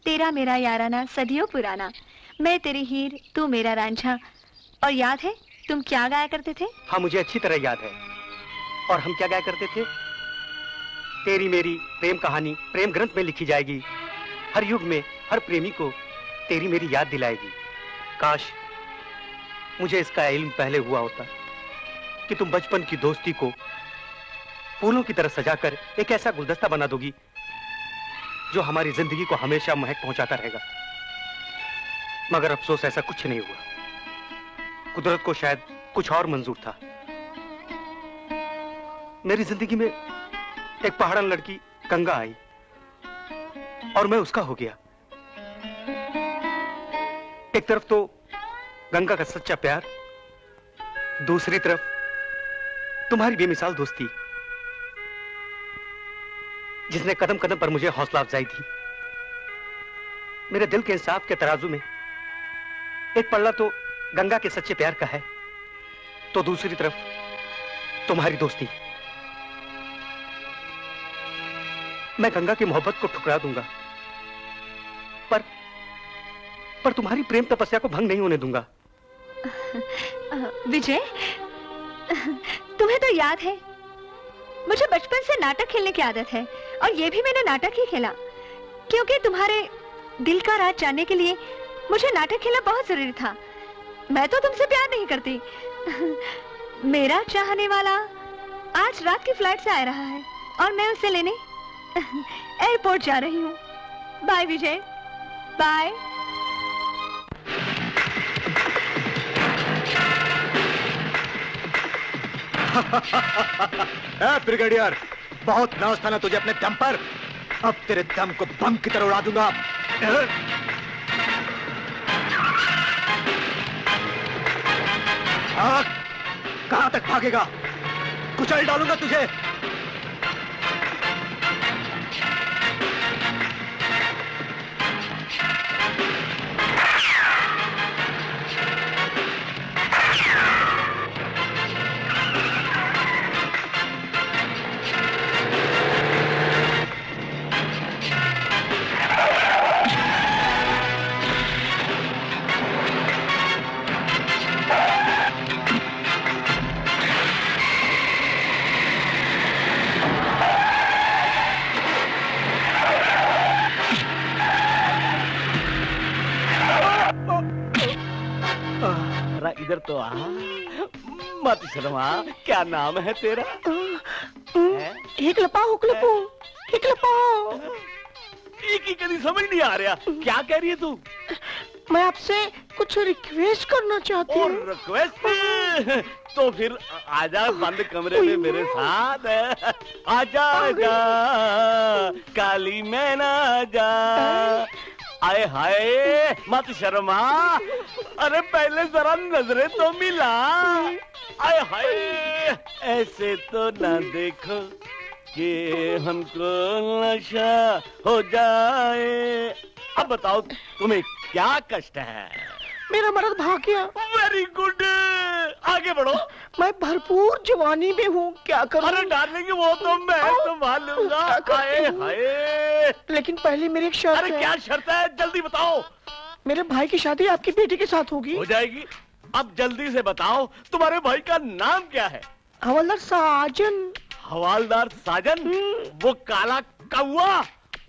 तेरा मेरा याराना सदियों पुराना, मैं तेरी हीर तू मेरा रांझा। और याद है तुम क्या गाया करते थे? हाँ, मुझे अच्छी तरह याद है। और हम क्या गाया करते थे? तेरी मेरी प्रेम कहानी प्रेम ग्रंथ में लिखी जाएगी, हर युग में हर प्रेमी को तेरी मेरी याद दिलाएगी। काश मुझे इसका इल्म पहले हुआ होता कि तुम बचपन की दोस्ती को फूलों की तरह सजाकर एक ऐसा गुलदस्ता बना दोगी जो हमारी जिंदगी को हमेशा महक पहुंचाता रहेगा। मगर अफसोस ऐसा कुछ नहीं हुआ। कुदरत को शायद कुछ और मंजूर था। मेरी जिंदगी में एक पहाड़न लड़की गंगा आई और मैं उसका हो गया। एक तरफ तो गंगा का सच्चा प्यार, दूसरी तरफ तुम्हारी बेमिसाल दोस्ती, जिसने कदम कदम पर मुझे हौसला अफजाई दी। मेरे दिल के इंसाफ के तराजू में एक पल्ला तो गंगा के सच्चे प्यार का है तो दूसरी तरफ तुम्हारी दोस्ती। मैं गंगा की मोहब्बत को ठुकरा दूंगा, पर तुम्हारी प्रेम तपस्या को भंग नहीं होने दूंगा। विजय, तुम्हें तो याद है मुझे बचपन से नाटक खेलने की आदत है, और ये भी मैंने नाटक ही खेला क्योंकि तुम्हारे दिल का राज जानने के लिए मुझे नाटक खेलना बहुत जरूरी था। मैं तो तुमसे प्यार नहीं करती। मेरा चाहने वाला आज रात की फ्लाइट से आ रहा है और मैं उसे लेने एयरपोर्ट जा रही हूँ। बाय विजय, बाय। ब्रिगेडियर, बहुत नाज था ना तुझे अपने दम पर। अब तेरे दम को बम की तरह उड़ा दूंगा। कहां तक भागेगा? कुचल डालूंगा तुझे। इधर तो आ, मत शर्मा। क्या नाम है तेरा? हिकलपाओ एक ही कभी समझ नहीं आ रहा। क्या कह रही है तू? मैं आपसे कुछ रिक्वेस्ट करना चाहती हूँ। रिक्वेस्ट? तो फिर आजा बंद कमरे में मेरे साथ। आजा आजा काली मैना आजा। आए हाय, मत शर्मा। अरे पहले जरा नजरें तो मिला। आए हाय, ऐसे तो ना देखो कि हमको नशा हो जाए। अब बताओ तुम्हें क्या कष्ट है? मेरा मर्द भाग गया। वेरी गुड, आगे बढ़ो। मैं भरपूर जवानी में हूँ, क्या करूँ? अरे डालेंगे वो तो मैं संभाल लूंगा। हाय हाय, लेकिन पहले मेरी एक शर्त है। अरे क्या शर्त है? जल्दी बताओ। मेरे भाई की शादी आपकी बेटी के साथ होगी। हो जाएगी। अब जल्दी से बताओ तुम्हारे भाई का नाम क्या है? हवलदार साजन। हवालदार साजन? वो काला कौवा?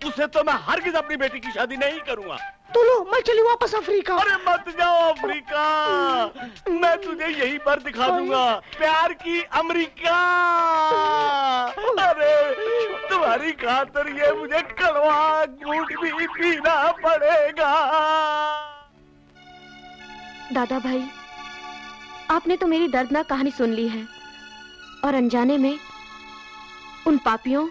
उसे तो मैं हरगिज अपनी बेटी की शादी नहीं करूंगा। तो लो, मैं चली वापस अफ्रीका। अरे मत जाओ अफ्रीका, मैं तुझे यहीं पर दिखा दूंगा प्यार की अमेरिका। अरे तुम्हारी खातिर ये मुझे कड़वा घूंट भी पीना पड़ेगा। दादा भाई, आपने तो मेरी दर्दनाक कहानी सुन ली है और अनजाने में उन पापियों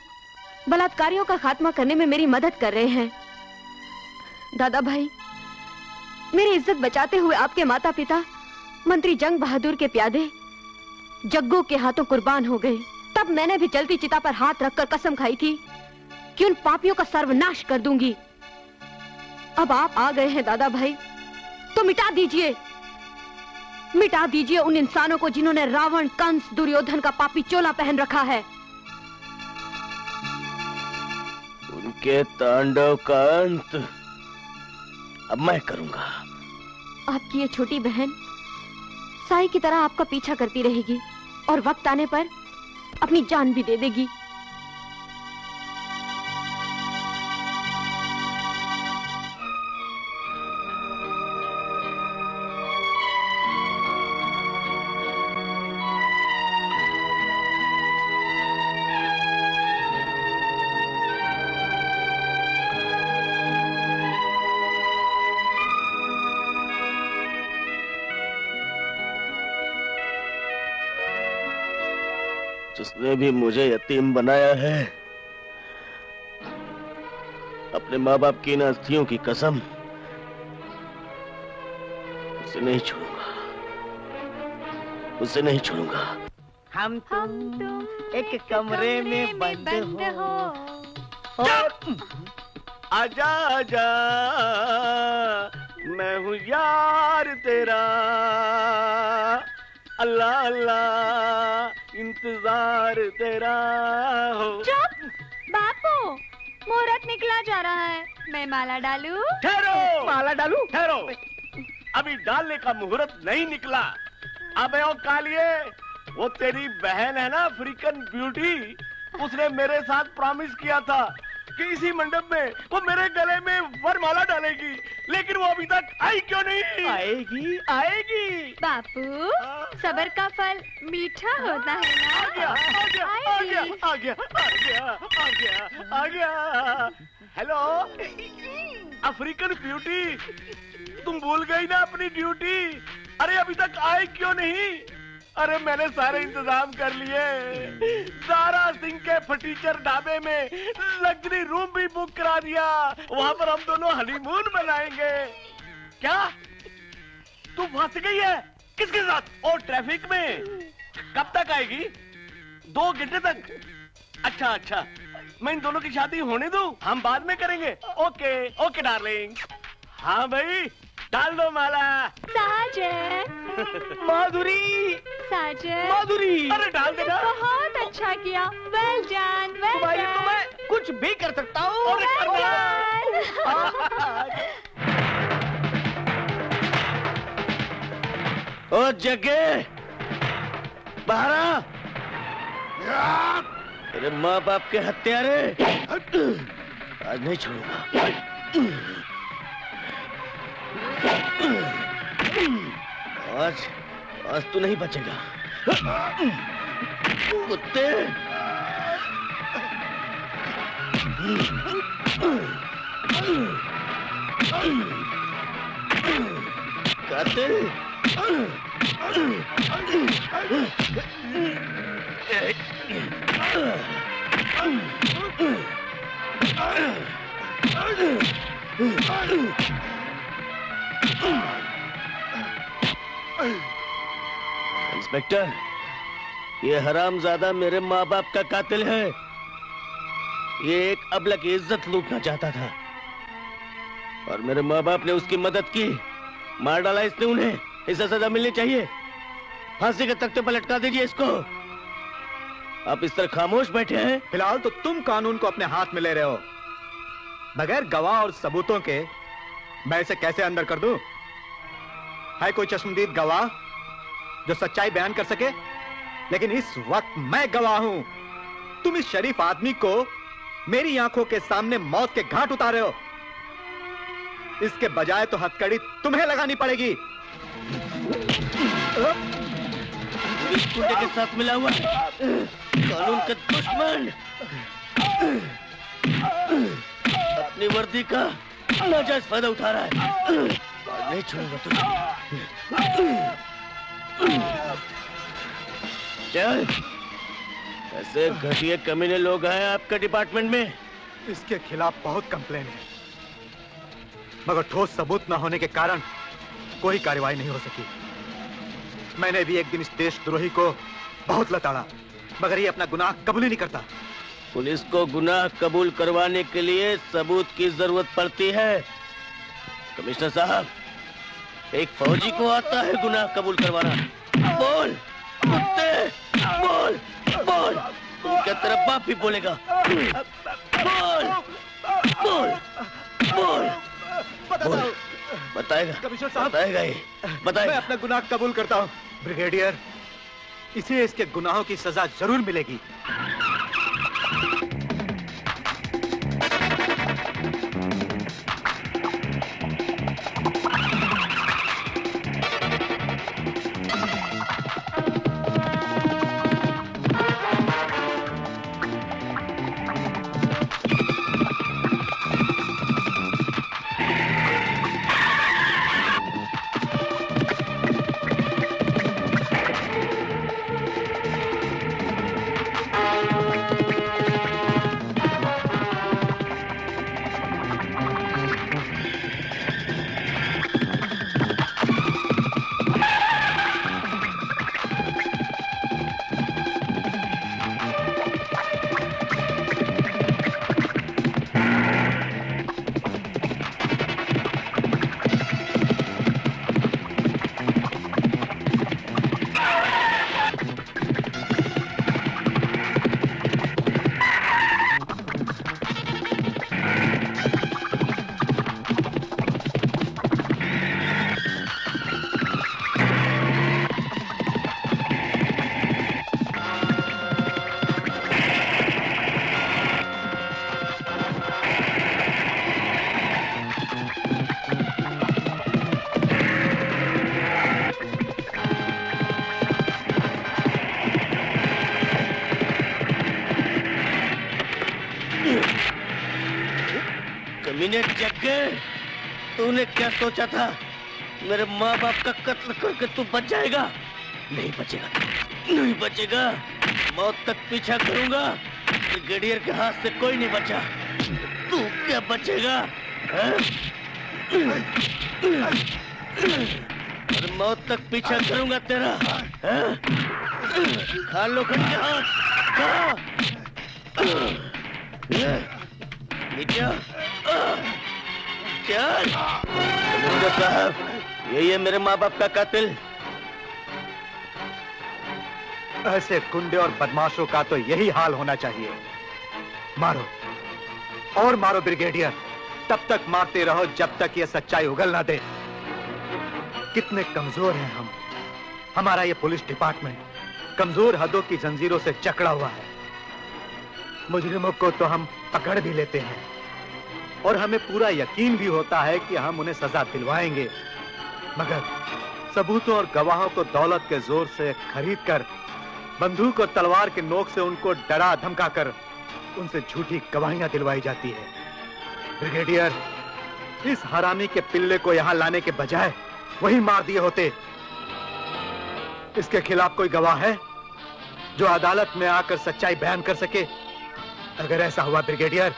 बलात्कारियों का खात्मा करने में मेरी मदद कर रहे हैं। दादा भाई, मेरी इज्जत बचाते हुए आपके माता पिता मंत्री जंग बहादुर के प्यादे जग्गू के हाथों कुर्बान हो गए। तब मैंने भी जलती चिता पर हाथ रखकर कसम खाई थी कि उन पापियों का सर्वनाश कर दूंगी। अब आप आ गए हैं दादा भाई, तो मिटा दीजिए उन इंसानों को जिन्होंने रावण, कंस, दुर्योधन का पापी चोला पहन रखा है। उनके तांडव का अंत अब मैं करूंगा। आपकी ये छोटी बहन साई की तरह आपका पीछा करती रहेगी और वक्त आने पर अपनी जान भी दे देगी। जिसने भी मुझे यतीम बनाया है, अपने माँ बाप की इन अस्थियों की कसम, उसे नहीं छोड़ूंगा, उसे नहीं छोड़ूंगा। हम तुम एक कमरे में बंद हो। आजा आजा मैं हूँ यार तेरा। अल्लाह अल्लाह इंतजार तेरा हो। चुप बापू, मुहूर्त निकला जा रहा है, मैं माला डालूं? ठहरो, माला डालूं? ठहरो, अभी डालने का मुहूर्त नहीं निकला। अबे ओ कालिए, वो तेरी बहन है ना अफ्रीकन ब्यूटी, उसने मेरे साथ प्रॉमिस किया था कि इसी मंडप में वो मेरे गले में वरमाला डालेगी, लेकिन वो अभी तक आई क्यों नहीं? आएगी आएगी। बापू, सब्र का फल मीठा होता है ना? आ गया आ गया आ गया आ गया आ गया आ गया आ गया। हेलो अफ्रीकन ब्यूटी, तुम भूल गई ना अपनी ड्यूटी? अरे अभी तक आए क्यों नहीं? अरे मैंने सारे इंतजाम कर लिए, दारा सिंह के फटीचर ढाबे में लग्जरी रूम भी बुक करा दिया, वहाँ पर हम दोनों हनीमून मनाएंगे। क्या तू फंस गई है? किसके साथ? और ट्रैफिक में? कब तक आएगी? 2 घंटे तक? अच्छा अच्छा, मैं इन दोनों की शादी होने दूं, हम बाद में करेंगे। Okay okay darling. हाँ भाई, डाल दो माला। साजन। माधुरी। साजन। माधुरी। अरे डाल देना। बहुत अच्छा किया, वेल डन वेल तुम्हारी डन। तो मैं कुछ भी कर सकता हूँ। ओ जगे, बाहर आ। तेरे माँ बाप के हत्यारे, आज नहीं छोड़ूंगा। आज तू नहीं बचेगा कुत्ते। कातिल। इंस्पेक्टर, ये हरामजादा मेरे माँ बाप का कातिल है। ये एक अबला की इज्जत लूटना चाहता था और मेरे माँ बाप ने उसकी मदद की, मार डाला इसने उन्हें। इसे सजा मिलनी चाहिए। फांसी के तख्ते पर लटका दीजिए इसको। आप इस तरह खामोश बैठे हैं। फिलहाल तो तुम कानून को अपने हाथ में ले रहे हो। बगैर गवाह और सबूतों के मैं इसे कैसे अंदर कर दूं? है कोई चश्मदीद गवाह जो सच्चाई बयान कर सके? लेकिन इस वक्त मैं गवाह हूं। तुम इस शरीफ आदमी को मेरी आंखों के सामने मौत के घाट उतारे हो। इसके बजाय तो हथकड़ी तुम्हें लगानी पड़ेगी। इस गुंडे के साथ मिला हुआ कानून का दुश्मन अपनी वर्दी का नाजायज फायदा उठा रहा है। नहीं छोड़ूंगा तुझे। चल, ऐसे घटिया कमीने लोग हैं आपके डिपार्टमेंट में। इसके खिलाफ बहुत कंप्लेन है, मगर ठोस सबूत न होने के कारण कोई कार्रवाई नहीं हो सकी। मैंने भी एक दिन इस देशद्रोही को बहुत लताड़ा, मगर ये अपना गुनाह कबूल ही नहीं करता। पुलिस को गुनाह कबूल करवाने के लिए सबूत की जरूरत पड़ती है। कमिश्नर साहब, एक फौजी को आता है गुनाह कबूल करवाना। बोल कुत्ते, बोल बोल, उनके तरफ बाप भी बोलेगा। बोल बोल बोल बोल। बताएगा कमिश्नर साहब, बताएगा ये बताएगा। मैं अपना गुनाह कबूल करता हूँ ब्रिगेडियर। इसे इसके गुनाहों की सजा जरूर मिलेगी। कमीने जग्गे, तूने क्या सोचा था? मेरे माँ बाप का कत्ल करके तू बच जाएगा? नहीं बचेगा, नहीं बचेगा। मौत तक पीछा करूंगा, ब्रिगेडियर के हाथ से कोई नहीं बचा। तू क्या बचेगा? और मौत तक पीछा करूंगा तेरा। खा लो खंडे हाथ, खा। नीचे चल। कमिश्नर साहब, यही है मेरे माँ बाप का कातिल। ऐसे गुंडे और बदमाशों का तो यही हाल होना चाहिए। मारो और मारो ब्रिगेडियर, तब तक मारते रहो जब तक ये सच्चाई उगल ना दे। कितने कमजोर हैं हम। हमारा ये पुलिस डिपार्टमेंट कमजोर हदों की जंजीरों से जकड़ा हुआ है। मुजरिमों को तो हम पकड़ भी लेते हैं और हमें पूरा यकीन भी होता है कि हम उन्हें सजा दिलवाएंगे, मगर सबूतों और गवाहों को दौलत के जोर से खरीद कर, बंदूक और तलवार के नोक से उनको डरा धमका कर उनसे झूठी गवाहियां दिलवाई जाती है। ब्रिगेडियर, इस हरामी के पिल्ले को यहां लाने के बजाय वही मार दिए होते। इसके खिलाफ कोई गवाह है जो अदालत में आकर सच्चाई बयान कर सके? अगर ऐसा हुआ ब्रिगेडियर,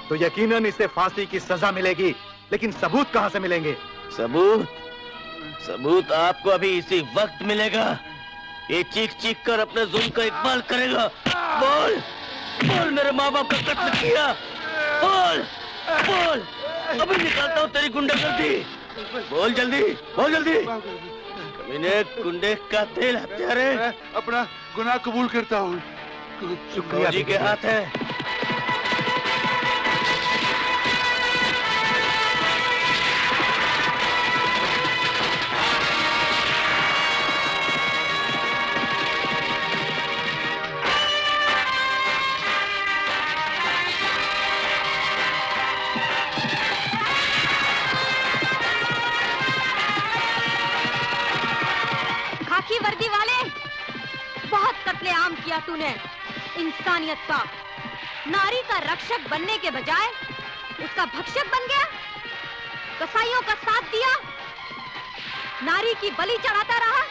तो यकीनन इसे फांसी की सजा मिलेगी, लेकिन सबूत कहां से मिलेंगे? सबूत आपको अभी इसी वक्त मिलेगा। ये चीख चीख कर अपने जुल्म का इकबाल करेगा। बोल बोल, मेरे माँ बाप का कत्ल किया। बोल बोल, अभी निकालता हूँ तेरी गुंडागर्दी। बोल जल्दी, बोल जल्दी। कमीने, गुंडे, कातिल, हत्यारे। अपना गुनाह कबूल करता हूँ। शुक्रिया जी के हाथ है। खाकी वर्दी वाले, बहुत कत्लेआम किया तूने इंसानियत का। नारी का रक्षक बनने के बजाय उसका भक्षक बन गया। कसाईयों का साथ दिया, नारी की बलि चढ़ाता रहा।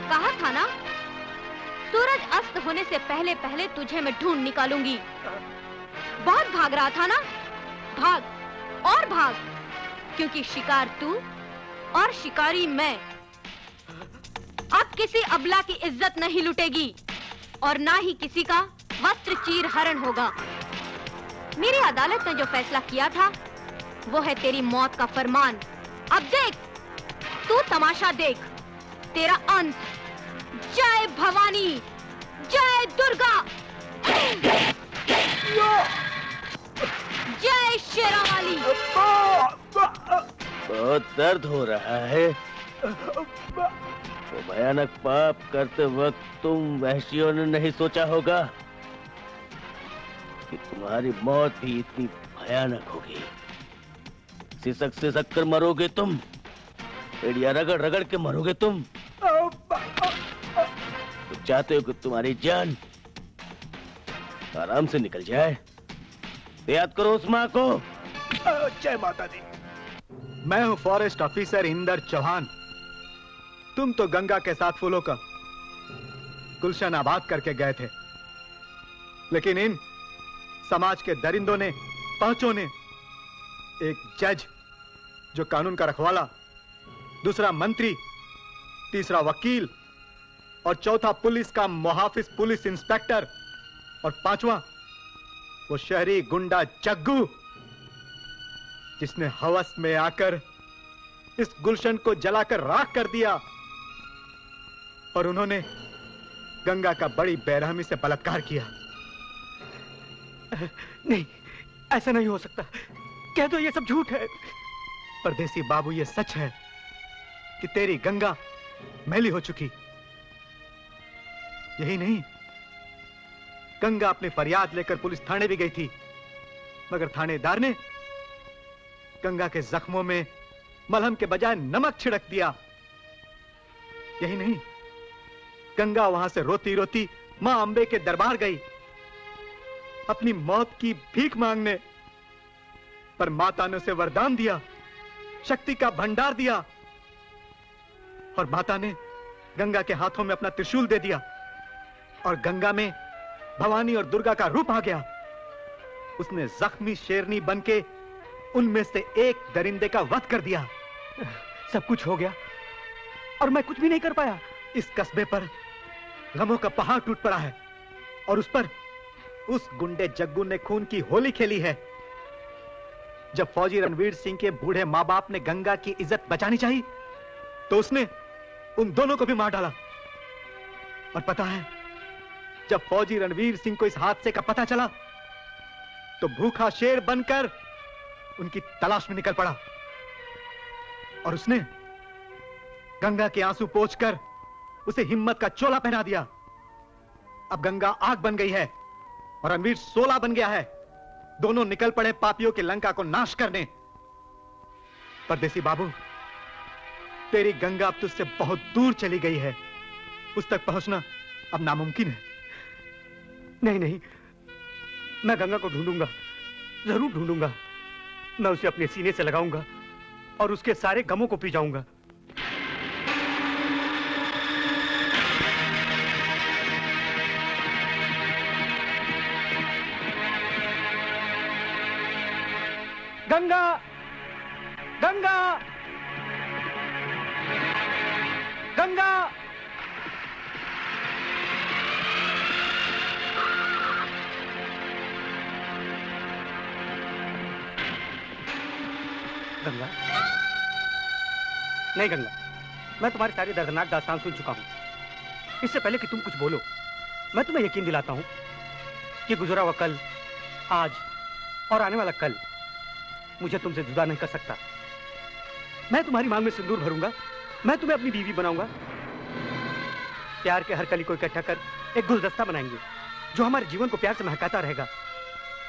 कहा था ना, सूरज अस्त होने से पहले पहले तुझे मैं ढूंढ निकालूंगी। बहुत भाग रहा था ना, भाग और भाग, क्योंकि शिकार तू और शिकारी मैं। अब किसी अबला की इज्जत नहीं लुटेगी और ना ही किसी का वस्त्र चीर हरण होगा। मेरी अदालत ने जो फैसला किया था वो है तेरी मौत का फरमान। अब देख, तू तमाशा देख, तेरा अंत। जय भवानी, जय दुर्गा, जय शेरावाली। बहुत दर्द हो रहा है। वो भयानक पाप करते वक्त तुम वहशियों ने नहीं सोचा होगा कि तुम्हारी मौत भी इतनी भयानक होगी। सिसक सिसक कर मरोगे तुम, एड़िया रगड़ रगड़ के मरोगे तुम। तो चाहते हो कि तुम्हारी जान आराम से निकल जाए? याद करो उस माँ को। जय माता दी। मैं हूं फॉरेस्ट ऑफिसर इंदर चौहान। तुम तो गंगा के साथ फूलों का गुलशन आबाद करके गए थे, लेकिन इन समाज के दरिंदों ने, पांचों ने, एक जज जो कानून का रखवाला, दूसरा मंत्री, तीसरा वकील और चौथा पुलिस का मुहाफिज पुलिस इंस्पेक्टर और पांचवा वो शहरी गुंडा जग्गू, जिसने हवस में आकर इस गुलशन को जलाकर राख कर दिया और उन्होंने गंगा का बड़ी बेरहमी से बलात्कार किया। नहीं, ऐसा नहीं हो सकता। कह दो ये सब झूठ है। परदेसी बाबू, ये सच है कि तेरी गंगा मैली हो चुकी। यही नहीं, गंगा अपनी फरियाद लेकर पुलिस थाने भी गई थी, मगर थानेदार ने गंगा के जख्मों में मलहम के बजाय नमक छिड़क दिया। यही नहीं, गंगा वहां से रोती रोती मां अंबे के दरबार गई अपनी मौत की भीख मांगने, पर माता ने उसे वरदान दिया, शक्ति का भंडार दिया, और माता ने गंगा के हाथों में अपना त्रिशूल दे दिया, और गंगा में भवानी और दुर्गा का रूप आ गया। उसने जख्मी शेरनी बनके उनमें से एक दरिंदे का वध कर दिया। सब कुछ हो गया और मैं कुछ भी नहीं कर पाया। इस कस्बे पर गमों का पहाड़ टूट पड़ा है, और उस पर उस गुंडे जग्गू ने खून की होली खेली है। जब फौजी रणवीर सिंह के बूढ़े माँ बाप ने गंगा की इज्जत बचानी चाहिए, तो उसने उन दोनों को भी मार डाला। और पता है, जब फौजी रणवीर सिंह को इस हादसे का पता चला, तो भूखा शेर बनकर उनकी तलाश में निकल पड़ा, और उसने गंगा के आंसू पोंछकर उसे हिम्मत का चोला पहना दिया। अब गंगा आग बन गई है और रणवीर सोला बन गया है। दोनों निकल पड़े पापियों की लंका को नाश करने। परदेसी बाबू, तेरी गंगा अब तुझसे बहुत दूर चली गई है। उस तक पहुंचना अब नामुमकिन है। नहीं नहीं, मैं गंगा को ढूंढूंगा, जरूर ढूंढूंगा। मैं उसे अपने सीने से लगाऊंगा और उसके सारे गमों को पी जाऊंगा। गंगा, गंगा, गंगा। गंगा, नहीं गंगा, मैं तुम्हारी सारी दर्दनाक दास्तान सुन चुका हूं। इससे पहले कि तुम कुछ बोलो, मैं तुम्हें यकीन दिलाता हूं कि गुजरा हुआ कल, आज और आने वाला कल मुझे तुमसे जुदा नहीं कर सकता। मैं तुम्हारी मांग में सिंदूर भरूंगा, मैं तुम्हें अपनी बीवी बनाऊंगा। प्यार के हर कली को इकट्ठा कर एक गुलदस्ता बनाएंगे जो हमारे जीवन को प्यार से महकाता रहेगा।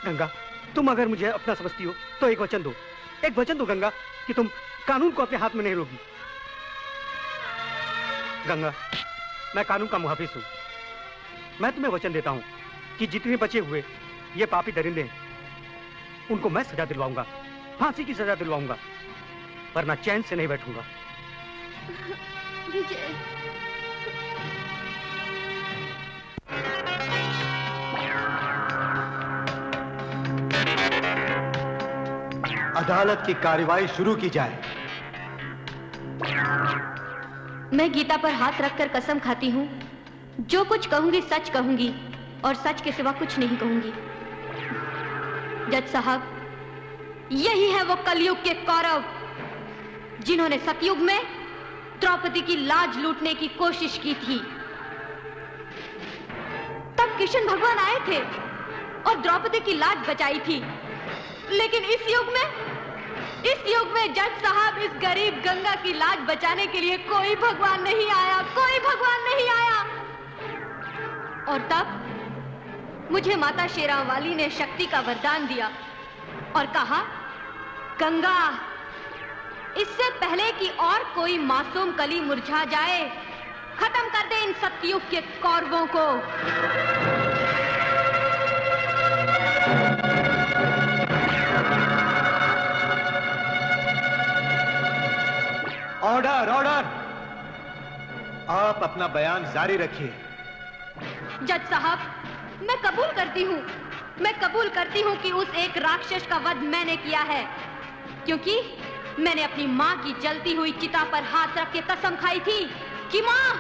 गंगा, तुम अगर मुझे अपना समझती हो तो एक वचन दो, एक वचन दो गंगा, कि तुम कानून को अपने हाथ में नहीं लोगी। गंगा, मैं कानून का मुहाफिज हूं। मैं तुम्हें वचन देता हूं कि जितने बचे हुए ये पापी दरिंदे हैं, उनको मैं सजा दिलवाऊंगा, फांसी की सजा दिलवाऊंगा, वरना चैन से नहीं बैठूंगा। विजय, अदालत की कार्रवाई शुरू की जाए। मैं गीता पर हाथ रखकर कसम खाती हूँ, जो कुछ कहूंगी सच कहूंगी और सच के सिवा कुछ नहीं कहूंगी। जज साहब, यही है वो कलयुग के कौरव जिन्होंने सतयुग में द्रौपदी की लाज लूटने की कोशिश की थी। तब कृष्ण भगवान आए थे और द्रौपदी की लाज बचाई थी। लेकिन इस युग में जज साहब, इस गरीब गंगा की लाज बचाने के लिए कोई भगवान नहीं आया, कोई भगवान नहीं आया। और तब मुझे माता शेरावाली ने शक्ति का वरदान दिया और कहा, गंगा, इससे पहले कि और कोई मासूम कली मुरझा जाए, खत्म कर दे इन सतयुग के कौरवों को। Order, order. आप अपना बयान जारी रखिए। जज साहब, मैं कबूल करती हूँ कि उस एक राक्षस का वध मैंने किया है, क्योंकि मैंने अपनी माँ की जलती हुई चिता पर हाथ रख के कसम खाई थी कि माँ,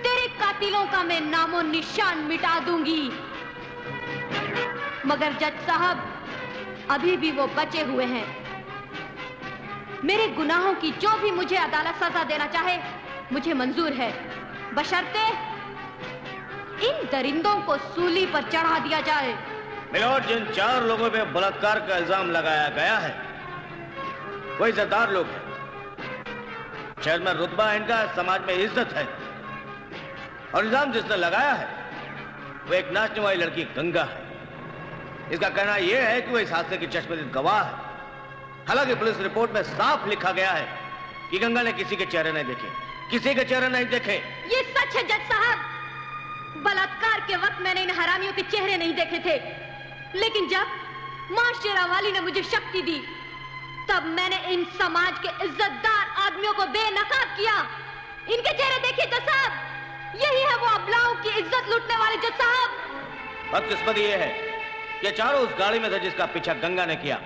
तेरे कातिलों का मैं नामो निशान मिटा दूंगी। मगर जज साहब, अभी भी वो बचे हुए हैं। मेरे गुनाहों की जो भी मुझे अदालत सजा देना चाहे, मुझे मंजूर है, बशर्ते इन दरिंदों को सूली पर चढ़ा दिया जाए। मिलोड, जिन 4 लोगों पे बलात्कार का इल्जाम लगाया गया है वो इज्जतदार लोग हैं। शहर में रुतबा है इनका, समाज में इज्जत है। और इल्जाम जिसने लगाया है वो एक नाचने वाली लड़की गंगा है। इसका कहना यह है कि वो इस हादसे की चश्मदीद गवाह है। हालांकि पुलिस रिपोर्ट में साफ लिखा गया है कि गंगा ने किसी के चेहरे नहीं देखे, किसी के चेहरे नहीं देखे। ये सच है जज साहब। बलात्कार के वक्त मैंने इन हरामियों के चेहरे नहीं देखे थे, लेकिन जब मां शेरावाली ने मुझे शक्ति दी, तब मैंने इन समाज के इज्जतदार आदमियों को बेनकाब किया। इनके चेहरे देखिए जज साहब, यही है वो अबलाओं की इज्जत लूटने वाले जज साहब। बदकिस्मती ये है कि चारों उस गाड़ी में थे जिसका पीछा गंगा ने किया।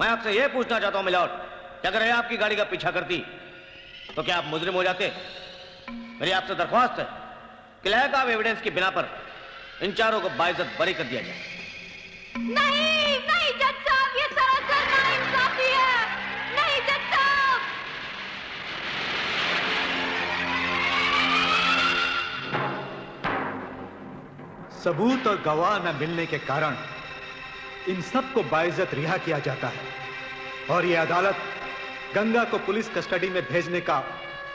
मैं आपसे यह पूछना चाहता हूं मिलॉर्ड, कि अगर यह आपकी गाड़ी का पीछा करती तो क्या आप मुजरिम हो जाते? मेरी आपसे दरख्वास्त है कि लैक ऑफ एविडेंस की बिना पर इन चारों को बाइज्जत बरी कर दिया जाए। नहीं नहीं जज साहब, ये सरासर नाइंसाफी है। नहीं जज साहब। सबूत और गवाह न मिलने के कारण इन सब को बाइज्जत रिहा किया जाता है और ये अदालत गंगा को पुलिस कस्टडी में भेजने का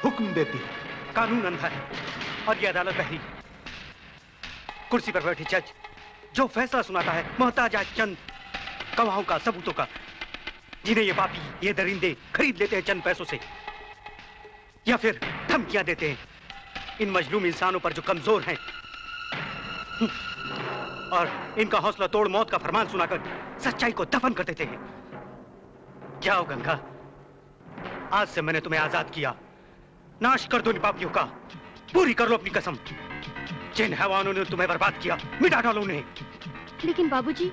हुक्म देती है। कानून अंधा है और ये अदालत बहरी। कुर्सी पर बैठी जज जो फैसला सुनाता है मोहताज है चंद गवाहों का, सबूतों का, जिन्हें ये पापी, ये दरिंदे खरीद लेते हैं चंद पैसों से, या फिर धमकियां देते हैं इन मजलूम इंसानों पर जो कमजोर हैं, और इनका हौसला तोड़ मौत का फरमान सुनाकर सच्चाई को दफन कर देते हैं। जाओ गंगा, आज से मैंने तुम्हें आजाद किया। नाश कर दो इन पापियों का, पूरी कर लो अपनी कसम। जिन हैवानों ने तुम्हें बर्बाद किया, मिटा डालो उन्हें। लेकिन बाबूजी,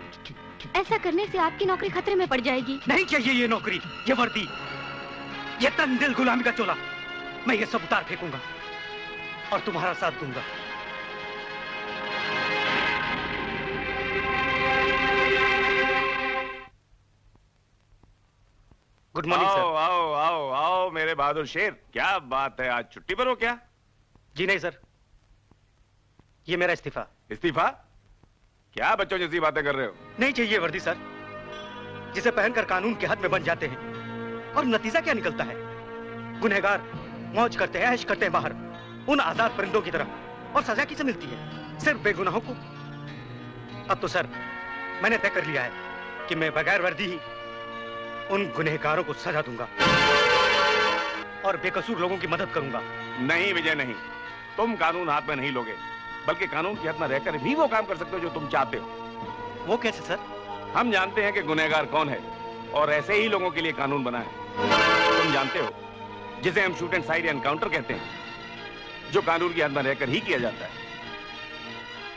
ऐसा करने से आपकी नौकरी खतरे में पड़ जाएगी। नहीं चाहिए ये नौकरी, ये वर्दी, ये तन दिल गुलामी का चोला। मैं ये सब उतार फेंकूंगा और तुम्हारा साथ दूंगा। Good morning sir. आओ आओ आओ आओ मेरे बहादुर शेर, क्या बात है, आज छुट्टी पर हो क्या? जी नहीं सर, ये मेरा इस्तीफा। इस्तीफा? क्या बच्चों जैसी बातें कर रहे हो? नहीं चाहिए वर्दी सर, जिसे पहनकर कानून के हद में बन जाते हैं और नतीजा क्या निकलता है? गुनहगार मौज करते हैं, ऐश करते हैं बाहर उन आजाद परिंदों की तरह, और सजा किसे मिलती है? सिर्फ बेगुनाहों को। अब तो सर मैंने तय कर लिया है कि मैं बगैर वर्दी ही उन गुनहगारों को सजा दूंगा और बेकसूर लोगों की मदद करूंगा। नहीं विजय नहीं, तुम कानून हाथ में नहीं लोगे, बल्कि कानून की हद में रहकर भी वो काम कर सकते हो जो तुम चाहते हो। वो कैसे सर? हम जानते हैं कि गुनहगार कौन है और ऐसे ही लोगों के लिए कानून बना है। तुम जानते हो जिसे हम शूट एंड साइड एनकाउंटर कहते हैं, जो कानून की हद में रहकर ही किया जाता है।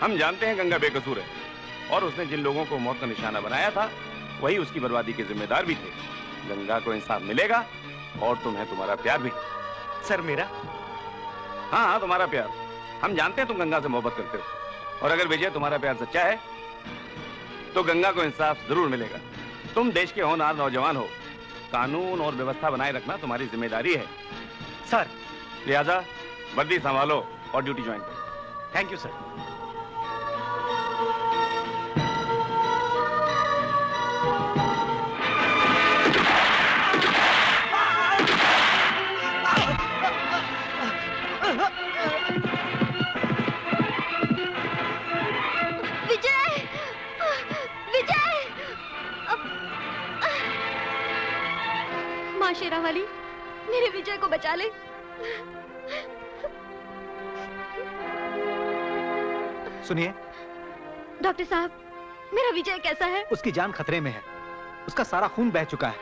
हम जानते हैं गंगा बेकसूर है और उसने जिन लोगों को मौत का निशाना बनाया था वही उसकी बर्बादी के जिम्मेदार भी थे। गंगा को इंसाफ मिलेगा और तुम्हें तुम्हारा प्यार भी। सर मेरा? हाँ हाँ तुम्हारा प्यार। हम जानते हैं तुम गंगा से मोहब्बत करते हो और अगर विजय तुम्हारा प्यार सच्चा है तो गंगा को इंसाफ जरूर मिलेगा। तुम देश के होनहार नौजवान हो, कानून और व्यवस्था बनाए रखना तुम्हारी जिम्मेदारी है सर। लिहाजा वर्दी संभालो और ड्यूटी ज्वाइन करो। Thank you sir. शेरावाली, मेरे विजय को बचा ले। सुनिए डॉक्टर साहब, मेरा विजय कैसा है? उसकी जान खतरे में है, उसका सारा खून बह चुका है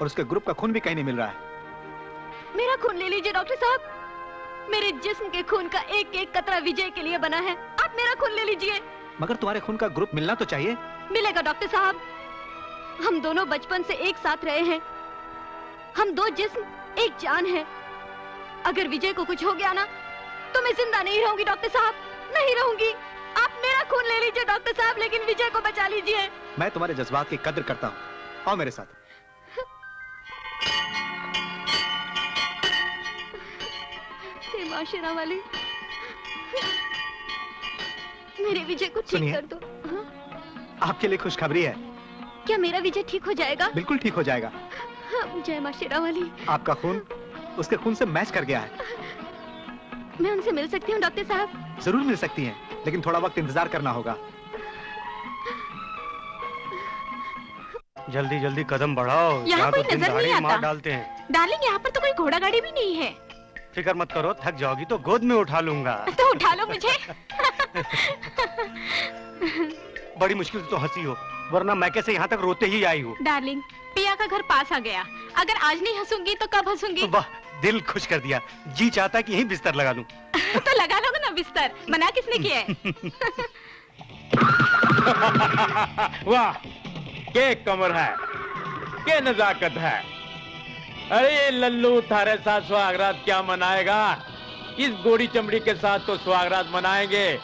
और उसके ग्रुप का खून भी कहीं नहीं मिल रहा है। मेरा खून ले लीजिए डॉक्टर साहब, मेरे जिस्म के खून का एक एक कतरा विजय के लिए बना है। आप मेरा खून ले लीजिए। मगर तुम्हारे खून का ग्रुप मिलना तो चाहिए। मिलेगा डॉक्टर साहब, हम दोनों बचपन से एक साथ रहे हैं, हम दो जिस्म एक जान है। अगर विजय को कुछ हो गया ना तो मैं जिंदा नहीं रहूंगी डॉक्टर साहब, नहीं रहूंगी। आप मेरा खून ले लीजिए डॉक्टर साहब, लेकिन विजय को बचा लीजिए। मैं तुम्हारे जज्बात की कद्र करता हूँ, आओ मेरे साथ। मां शेरावाली, मेरे विजय को ठीक कर दो। आपके लिए खुशखबरी है। क्या मेरा विजय ठीक हो जाएगा? बिल्कुल ठीक हो जाएगा। जय मां शेरावाली। आपका खून उसके खून से मैच कर गया है। मैं उनसे मिल सकती हूँ डॉक्टर साहब? जरूर मिल सकती हैं, लेकिन थोड़ा वक्त इंतजार करना होगा। जल्दी जल्दी कदम बढ़ाओ, यहाँ तो कोई नजर नहीं आता। मार डालते हैं। डार्लिंग, यहाँ पर तो कोई घोड़ा गाड़ी भी नहीं है। फिक्र मत करो, थक जाओगी तो गोद में उठा लूंगा। तो उठा लो मुझे। बड़ी मुश्किल से तो हंसी हो, वरना मैं कैसे यहाँ तक रोते ही आई हूँ। डार्लिंग, पिया का घर पास आ गया। अगर आज नहीं हंसूंगी तो कब हंसूंगी? वाह, दिल खुश कर दिया। जी चाहता है कि यहीं बिस्तर लगा लूं। तो लगा लोगे ना बिस्तर, मना किसने किया है? वाह, क्या कमर है, क्या नजाकत है। अरे लल्लू, थारे साथ सुहागरात क्या मनाएगा? इस गोरी चमड़ी के साथ तो सुहागरात मनाएंगे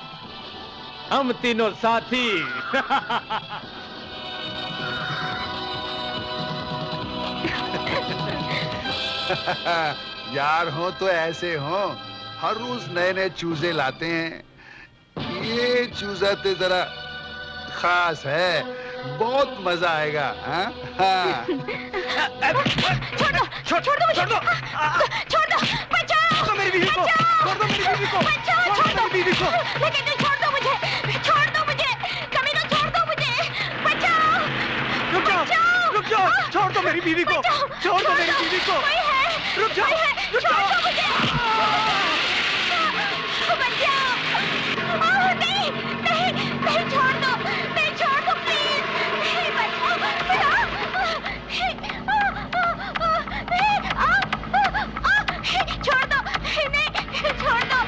हम तीनों साथी। यार हो तो ऐसे हो, हर रोज नए नए चूजे लाते हैं। ये चूजा तो जरा खास है, बहुत मजा आएगा। छोड़ दो, बचाओ मेरी बीवी को, छोड़ दो मेरी बीवी को, छोड़ दो मेरी बीवी को। लेकिन छोड़ दो मुझे, कमीना, छोड़ दो मुझे, बचाओ। रुक जाओ, छोड़ दो मेरी बीवी को, छोड़ दो मेरी बीवी को। रुक जाओ, छोड़ दो मुझे, बचाओ। नहीं, छोड़ दो, प्लीज, नहीं, बचाओ। छोड़ दो, नहीं, छोड़ दो,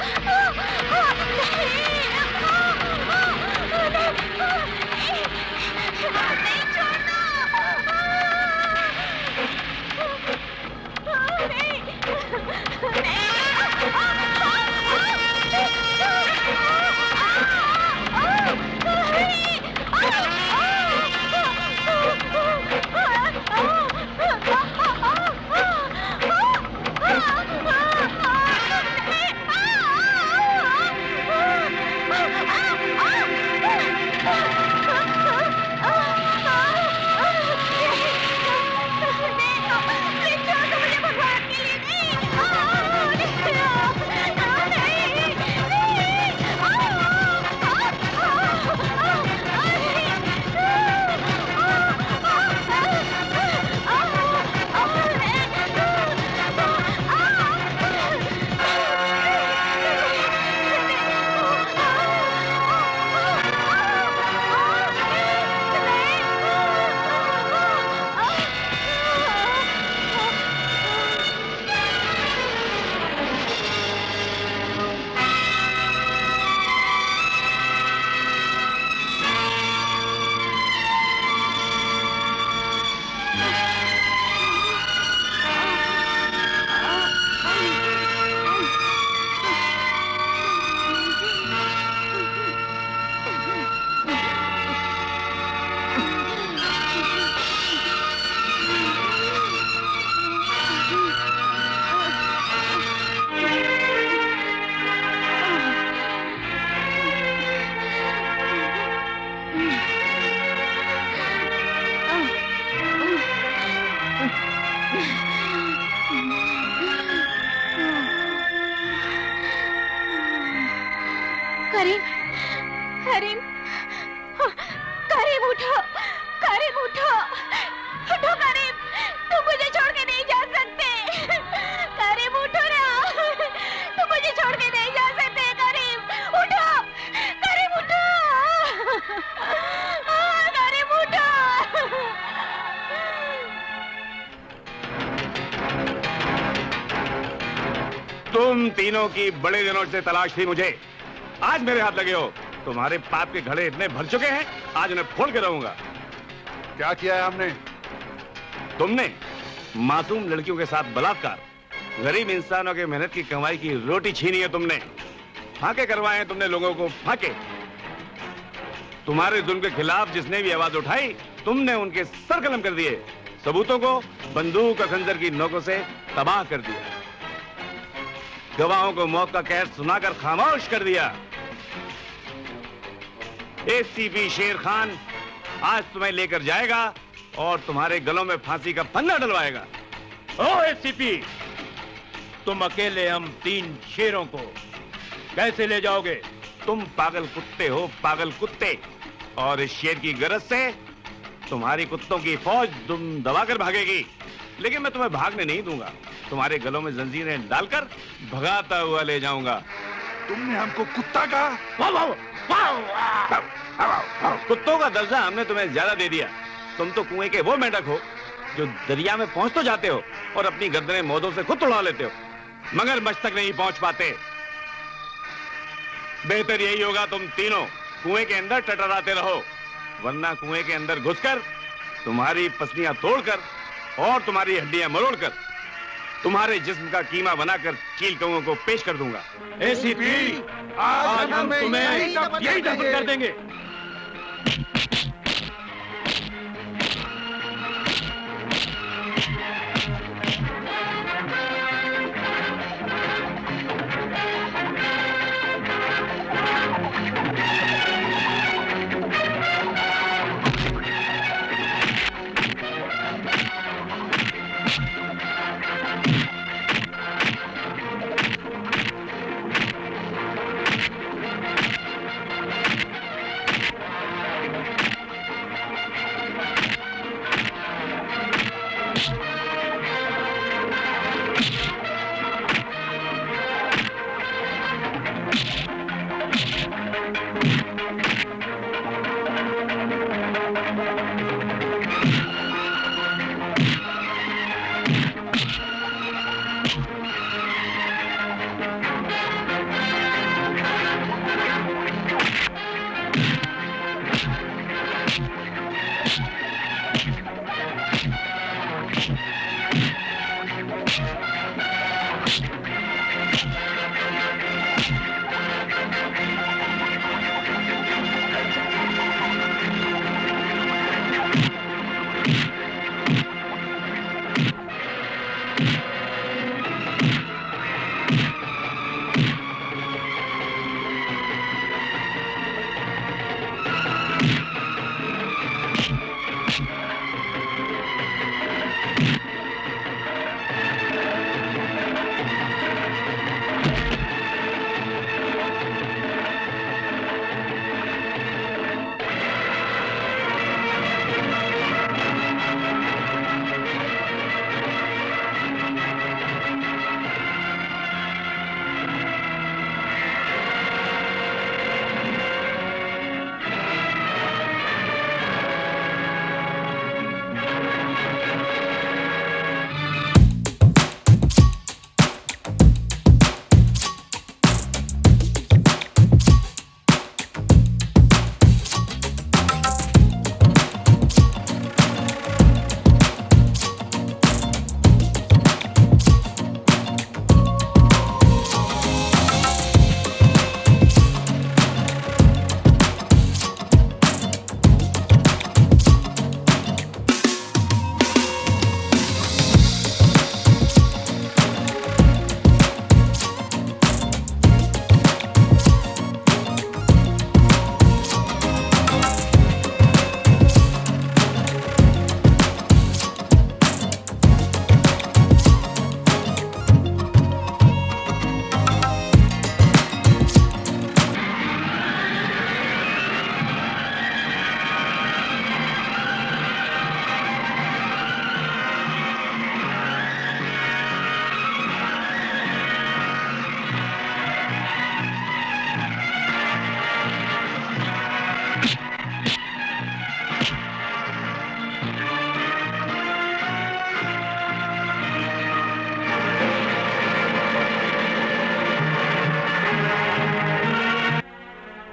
तुम तीनों की बड़े दिनों से तलाश थी मुझे, आज मेरे हाथ लगे हो। तुम्हारे पाप के घड़े इतने भर चुके हैं, आज उन्हें फोड़ के रहूंगा। क्या किया है हमने? तुमने मासूम लड़कियों के साथ बलात्कार, गरीब इंसानों के मेहनत की कमाई की रोटी छीनी है तुमने, फांके करवाए हैं तुमने लोगों को, फांके। तुम्हारे जुल्म के खिलाफ जिसने भी आवाज उठाई, तुमने उनके सर कलम कर दिए, सबूतों को बंदूक और खंजर की नोकों से तबाह कर दिया, गवाहों को मौत का कहर सुनाकर खामोश कर दिया। एसीपी शेर खान आज तुम्हें लेकर जाएगा और तुम्हारे गलों में फांसी का फंदा डलवाएगा। ओ एसीपी, तुम अकेले हम 3 शेरों को कैसे ले जाओगे? तुम पागल कुत्ते हो, पागल कुत्ते, और इस शेर की गरज से तुम्हारी कुत्तों की फौज तुम दबाकर भागेगी, लेकिन मैं तुम्हें भागने नहीं दूंगा, तुम्हारे गलों में जंजीरें डालकर भगाता हुआ ले जाऊंगा। तुमने हमको कुत्ता कहा? वाह वाह वाह वाह। कुत्तों का दर्जा हमने तुम्हें ज्यादा दे दिया। तुम तो कुएं के वो मेंढक हो जो दरिया में पहुंच तो जाते हो और अपनी गर्दनें मौतों से खुद उड़ा लेते हो, मगर मझ तक नहीं पहुंच पाते। बेहतर यही होगा तुम तीनों कुएं के अंदर टटराते रहो, वरना कुएं के अंदर घुसकर तुम्हारी पसलियां तोड़कर और तुम्हारी हड्डियां मरोड़कर तुम्हारे जिस्म का कीमा बनाकर चील कौओं को पेश कर दूंगा। एसीपी, आज हम तुम्हें यही दफन कर देंगे।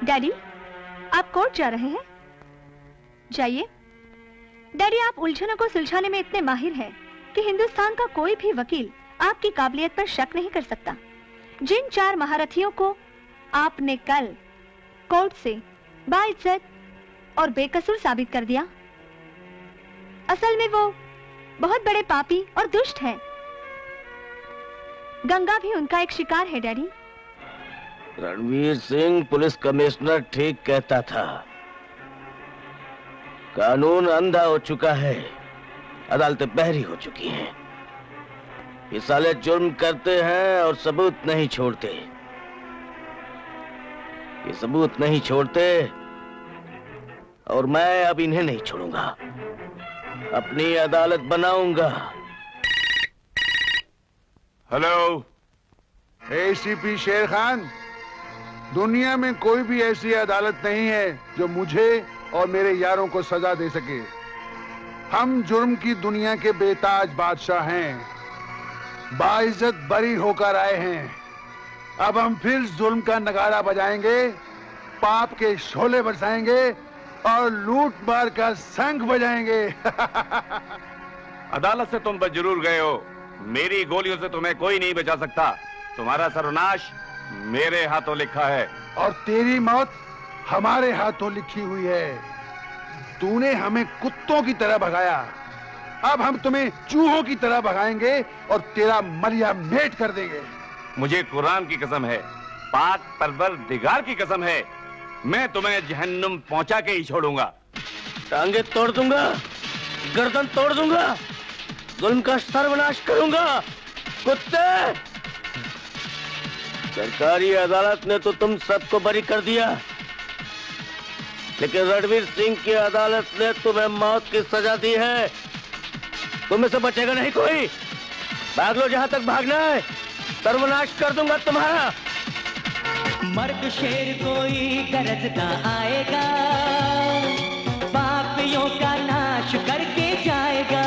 डैडी, आप कोर्ट जा रहे हैं? जाइए। डैडी, आप उलझनों को सुलझाने में इतने माहिर हैं कि हिंदुस्तान का कोई भी वकील आपकी काबिलियत पर शक नहीं कर सकता। जिन 4 महारथियों को आपने कल कोर्ट से बाइज्जत और बेकसूर साबित कर दिया, असल में वो बहुत बड़े पापी और दुष्ट हैं। गंगा भी उनका एक शिकार है daddy. Ranveer Singh police commissioner ठीक कहता था, कानून अंधा हो चुका है, अदालतें बहरी हो चुकी हैं। ये साले जुर्म करते हैं और सबूत नहीं छोड़ते। ये सबूत नहीं छोड़ते और मैं अब इन्हें नहीं छोड़ूंगा, अपनी अदालत बनाऊंगा। हेलो, एसीपी शेर खान, दुनिया में कोई भी ऐसी अदालत नहीं है जो मुझे और मेरे यारों को सजा दे सके। हम जुर्म की दुनिया के बेताज बादशाह हैं, बाइज्जत बरी होकर आए हैं। अब हम फिर जुर्म का नगाड़ा बजाएंगे, पाप के शोले बरसाएंगे और लूट मार का शंख बजाएंगे। अदालत से तुम बच जरूर गए हो, मेरी गोलियों से तुम्हें कोई नहीं बचा सकता। तुम्हारा सर्वनाश मेरे हाथों लिखा है और तेरी मौत हमारे हाथों लिखी हुई है। तूने हमें कुत्तों की तरह भगाया, अब हम तुम्हें चूहों की तरह भगाएंगे और तेरा मलिया मेट कर देंगे। मुझे कुरान की कसम है, पाक परवरदिगार की कसम है, मैं तुम्हें जहन्नुम पहुंचा के ही छोड़ूंगा। टांगे तोड़ दूंगा, गर्दन तोड़ दूंगा, जुल्म का सर्वनाश करूंगा। कुत्ते! सरकारी अदालत ने तो तुम सबको बरी कर दिया, लेकिन रणवीर सिंह की अदालत ने तुम्हें मौत की सजा दी है। तुम्हें से बचेगा नहीं कोई। भाग लो जहां तक भागना है, सर्वनाश कर दूंगा तुम्हारा। मर्द शेर कोई गरजता आएगा, पापियों का नाश करके जाएगा।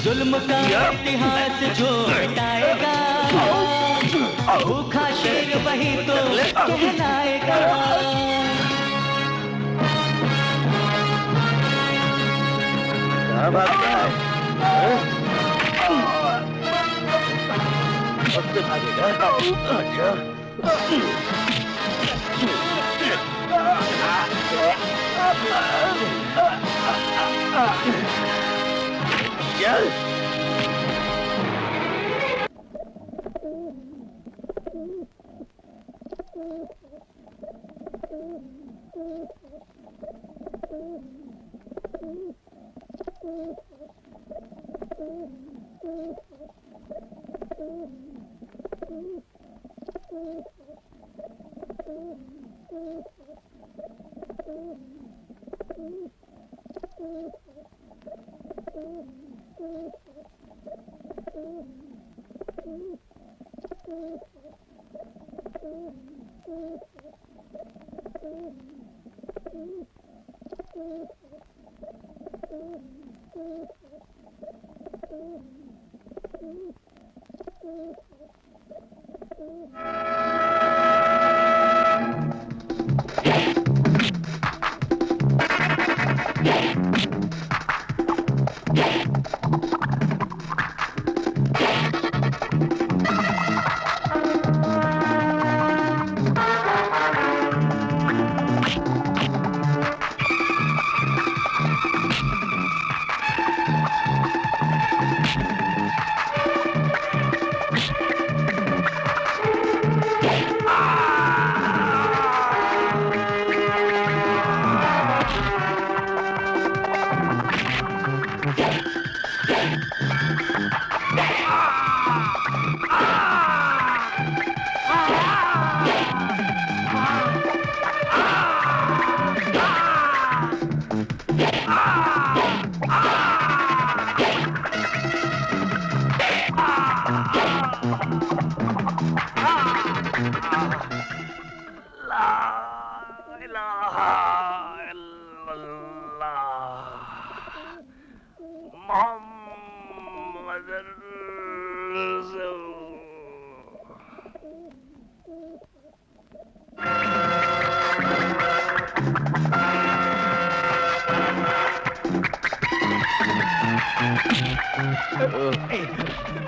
जुल्म का इतिहास जो मिटाएगा, भूखा शेर वही तो कहलाएगा। कहाँ भागता है? उससे भागेगा? अच्छा। चल।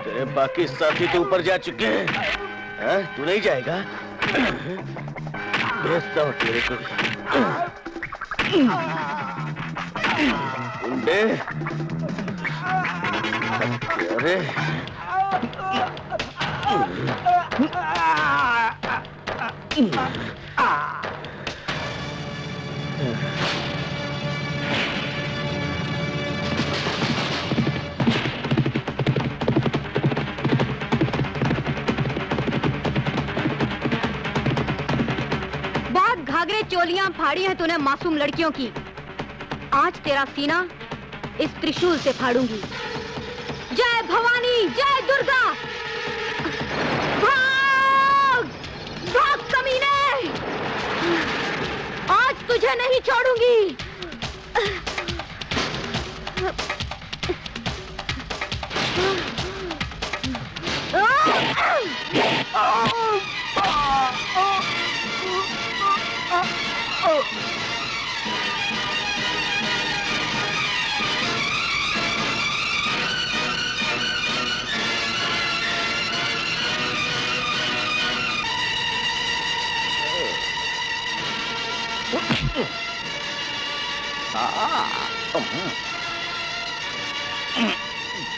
तेरे बाकी साथी तो ऊपर जा चुके हैं, तू नहीं जाएगा? भेजता हूँ तेरे को। गुंडे, अरे घाघरे चोलियां फाड़ी हैं तूने मासूम लड़कियों की। आज तेरा सीना इस त्रिशूल से फाड़ूंगी। जय भवानी की जय दुर्गा। भाग भाग कमीने, आज तुझे नहीं छोड़ूंगी।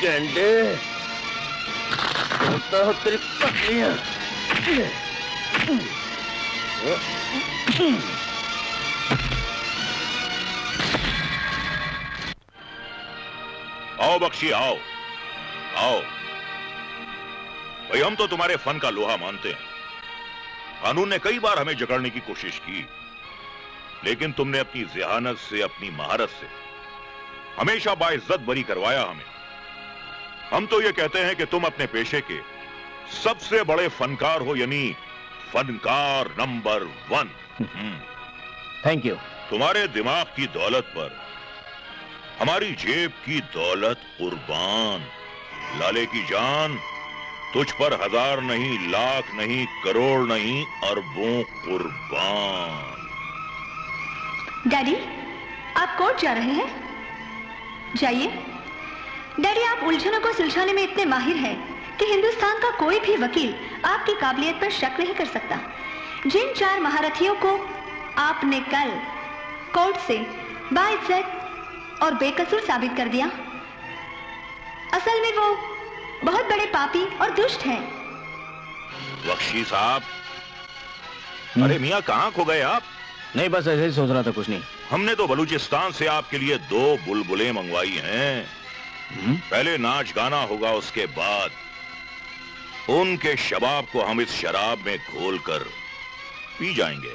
गेंडे, होता हो तेरी पत्नियां। आओ बख्शी, आओ आओ। भाई हम तो तुम्हारे फन का लोहा मानते हैं। कानून ने कई बार हमें जकड़ने की कोशिश की, लेकिन तुमने अपनी ज़हानत से, अपनी महारत से हमेशा बाइज्जत बरी करवाया हमें। हम तो ये कहते हैं कि तुम अपने पेशे के सबसे बड़े फनकार हो, यानी फनकार नंबर 1। Thank you. तुम्हारे दिमाग की दौलत पर हमारी जेब की दौलत कुर्बान। लाले की जान, तुझ पर 1000 नहीं, लाख नहीं, करोड़ नहीं, अरबों कुर्बान। डैडी, आप कोर्ट जा रहे हैं? जाइए। डैडी, आप उलझनों को सुलझाने में इतने माहिर हैं कि हिंदुस्तान का कोई भी वकील आपकी काबिलियत पर शक नहीं कर सकता। जिन 4 महारथियों को आपने कल कोर्ट से बाइज्जत और बेकसूर साबित कर दिया, असल में वो बहुत बड़े पापी और दुष्ट हैं। बख्शी साहब, अरे मियां कहां खो गए आप? नहीं, बस ऐसे ही सोच रहा था, कुछ नहीं। हमने तो बलूचिस्तान से आपके लिए 2 बुलबुलें मंगवाई हैं। पहले नाच गाना होगा, उसके बाद उनके शबाब को हम इस शराब में घोलकर पी जाएंगे।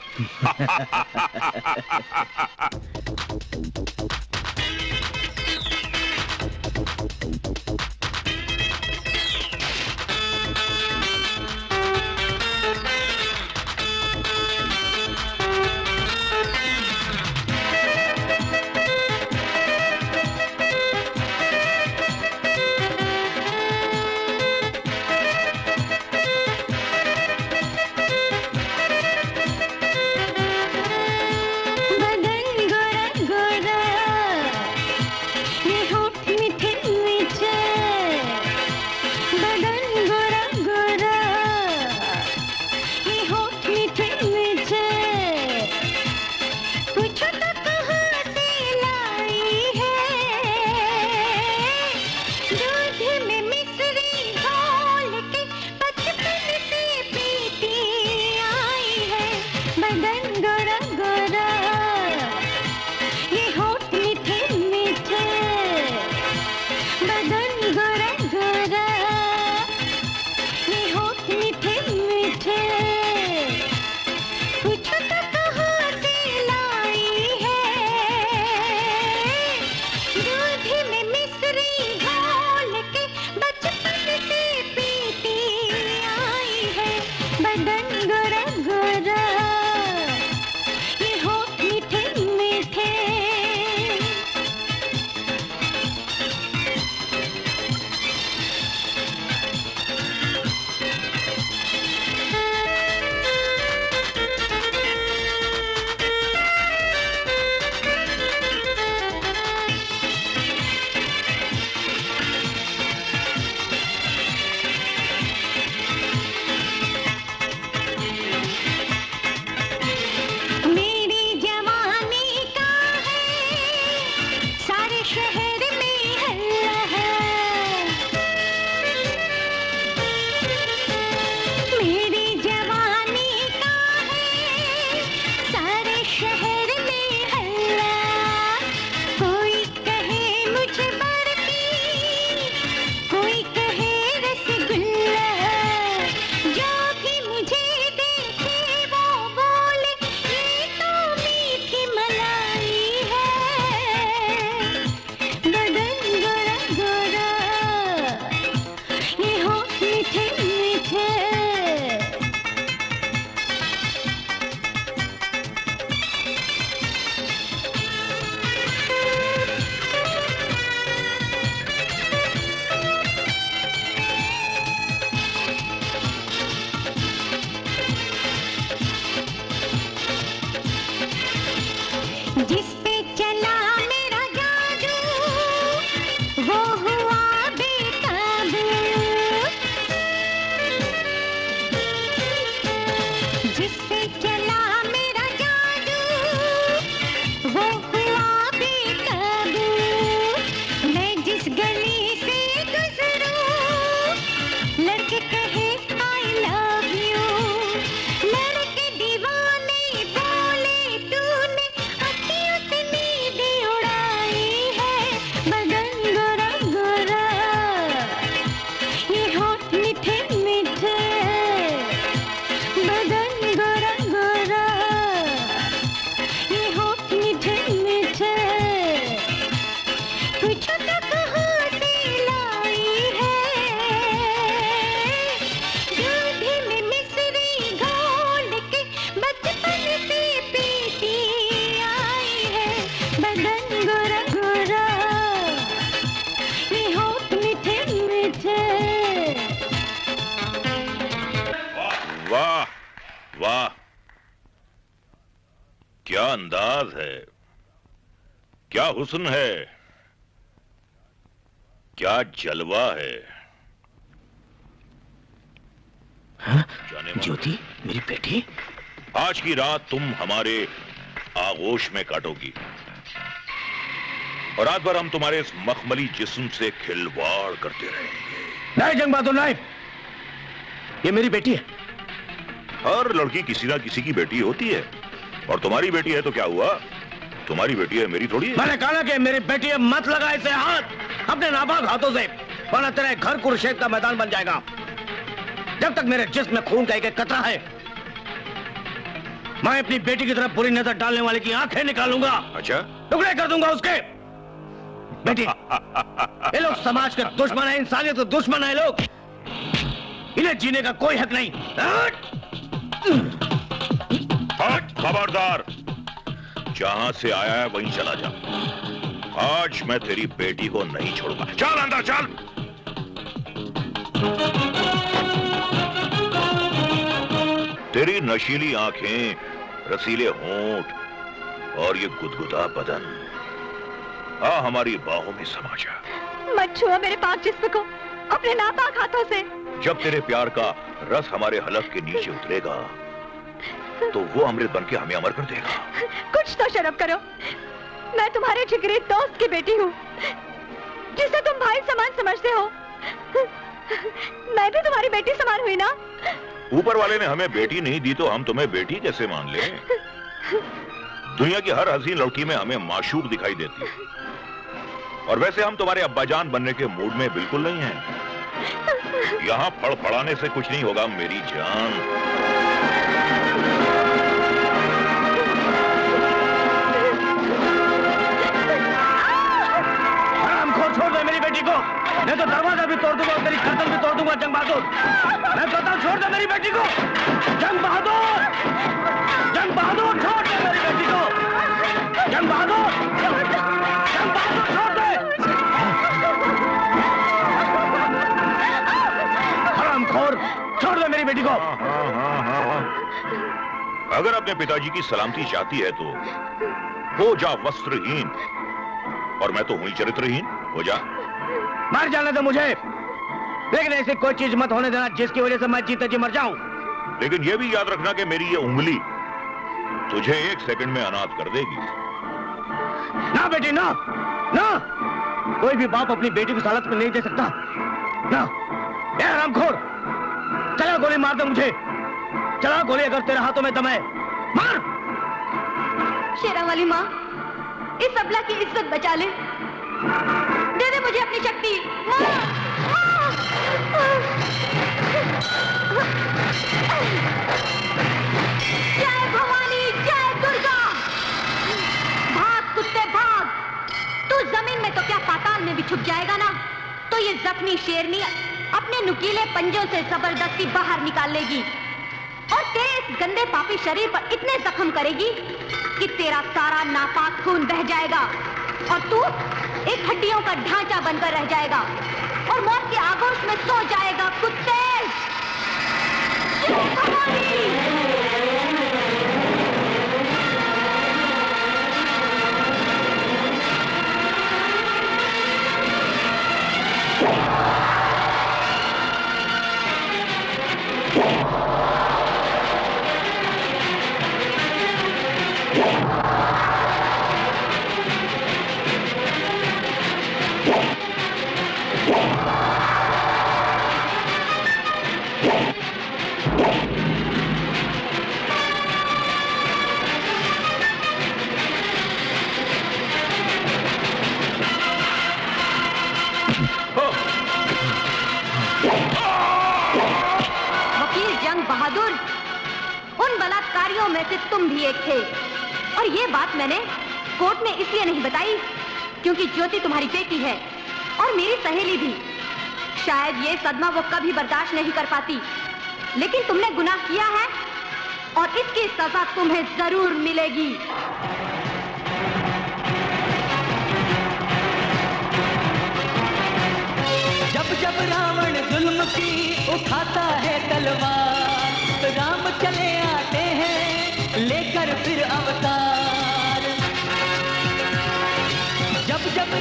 अंदाज है, क्या हुस्न है, क्या जलवा है। ज्योति, मेरी बेटी, आज की रात तुम हमारे आगोश में काटोगी और रात भर हम तुम्हारे इस मखमली जिस्म से खिलवाड़ करते रहेंगे। नहीं जंग बहादुर, नहीं, ये मेरी बेटी है। हर लड़की किसी ना किसी की बेटी होती है, और तुम्हारी बेटी है तो क्या हुआ? तुम्हारी बेटी है, मेरी थोड़ी है। मैंने कहा कि मेरी बेटी है, मत लगा इसे हाथ अपने नापाक हाथों से, वरना तेरे घर कुरुक्षेत्र का मैदान बन जाएगा। जब तक मेरे जिस्म में खून का एक कतरा है, मैं अपनी बेटी की तरफ बुरी नजर डालने वाले की आंखें निकालूंगा। अच्छा, टुकड़े कर दूंगा उसके। बेटी, ये लोग समाज के दुश्मन है, इंसानियत के दुश्मन है लोग, इन्हें जीने का कोई हक नहीं। खबरदार, जहां से आया है वहीं चला जा। आज मैं तेरी बेटी को नहीं छोड़ूंगा। चल अंदर चल। तेरी नशीली आंखें, रसीले होंठ और ये गुदगुदा बदन, हमारी बाहों में समा जा। मत छुओ मेरे पाक जिस्म को अपने नापाक हाथों से। जब तेरे प्यार का रस हमारे हलक के नीचे उतरेगा तो वो अमृत बन के हमें अमर कर देगा। कुछ तो शर्म करो। मैं तुम्हारे जिगरी दोस्त की बेटी हूँ, जिसे तुम भाई समान समझते हो। मैं भी तुम्हारी बेटी समान हुई ना। ऊपर वाले ने हमें बेटी नहीं दी तो हम तुम्हें बेटी कैसे मान ले? दुनिया की हर हसीन लड़की में हमें माशूक दिखाई देती है, और वैसे हम तुम्हारे अब्बाजान बनने के मूड में बिल्कुल नहीं हैं। यहाँ फड़फड़ाने से कुछ नहीं होगा मेरी जान। हरामखोर, छोड़ दे मेरी बेटी को, नहीं तो दरवाजा भी तोड़ दूंगा और तेरी गर्दन भी तोड़ दूंगा। जंग बहादुर, मैं कहता हूँ छोड़ दे मेरी बेटी को। जंग बहादुर, जंग बहादुर, छोड़ दे मेरी बेटी को। जंग बहादुर, जंग बहादुर, छोड़ दे। हरामखोर, छोड़ दे मेरी बेटी को। अगर अपने पिताजी की सलामती चाहती है तो हो जा वस्त्रहीन, और मैं तो हुई चरित्रहीन। हो जा। मर जाने दे मुझे, लेकिन ऐसी कोई चीज मत होने देना जिसकी वजह से मैं जीते जी मर जाऊं। लेकिन यह भी याद रखना कि मेरी ये उंगली तुझे 1 सेकंड में अनाथ कर देगी। ना बेटी, ना ना, कोई भी बाप अपनी बेटी को हालत में नहीं दे सकता ना। ए हरामखोर, चला गोली मार दे मुझे, चला गोली अगर तेरे हाथों में दम है, मार। शेरा वाली माँ, इस अबला की इज्जत बचा ले, दे दे मुझे अपनी शक्ति। जय भवानी, जय दुर्गा। भाग कुत्ते भाग, तू जमीन में तो क्या पाताल में भी छुप जाएगा ना, तो ये जख्मी शेरनी अपने नुकीले पंजों से जबरदस्ती बाहर निकाल लेगी और तेरे इस गंदे पापी शरीर पर इतने जख्म करेगी कि तेरा सारा नापाक खून बह जाएगा और तू एक हड्डियों का ढांचा बनकर रह जाएगा और मौत के आगोश में सो जाएगा। कुत्ते, में से तुम भी एक थे। और ये बात मैंने कोर्ट में इसलिए नहीं बताई क्योंकि ज्योति तुम्हारी बेटी है और मेरी सहेली भी। शायद ये सदमा वो कभी बर्दाश्त नहीं कर पाती, लेकिन तुमने गुनाह किया है और इसकी सजा तुम्हें जरूर मिलेगी। जब जब रावण जुल्म की उठाता है तलवार, राम चले आते हैं लेकर फिर अवतार।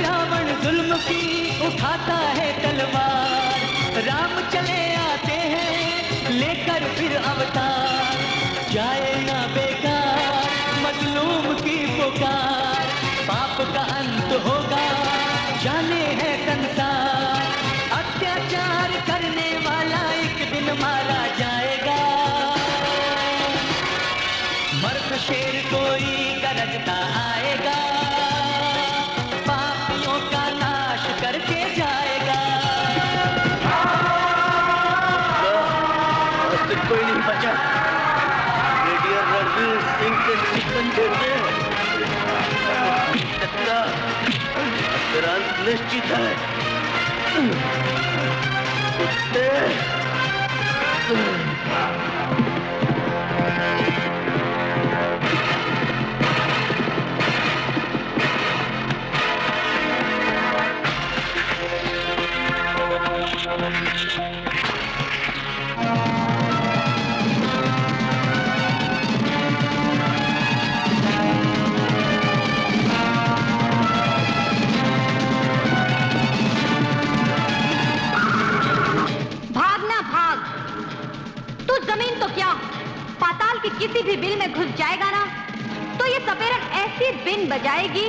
रावण जुल्म की उठाता है तलवार, राम चले आते हैं लेकर फिर अवतार, जाए ना बेकार मजलूम की पुकार, पाप का अंत होगा जाने है संसार, अत्याचार करने वाला एक दिन मारा जाएगा, मर्द शेर कोई गरजता आएगा, पापियों का नाश करके जाएगा। कोई नहीं बचा। ब्रिगेडियर रणवीर सिंह के सिकंदे में तेरा अंत निश्चित है। कुत्ते जमीन तो क्या पाताल की किसी भी बिल में घुस जाएगा ना, तो ये सपेरन ऐसी बिन बजाएगी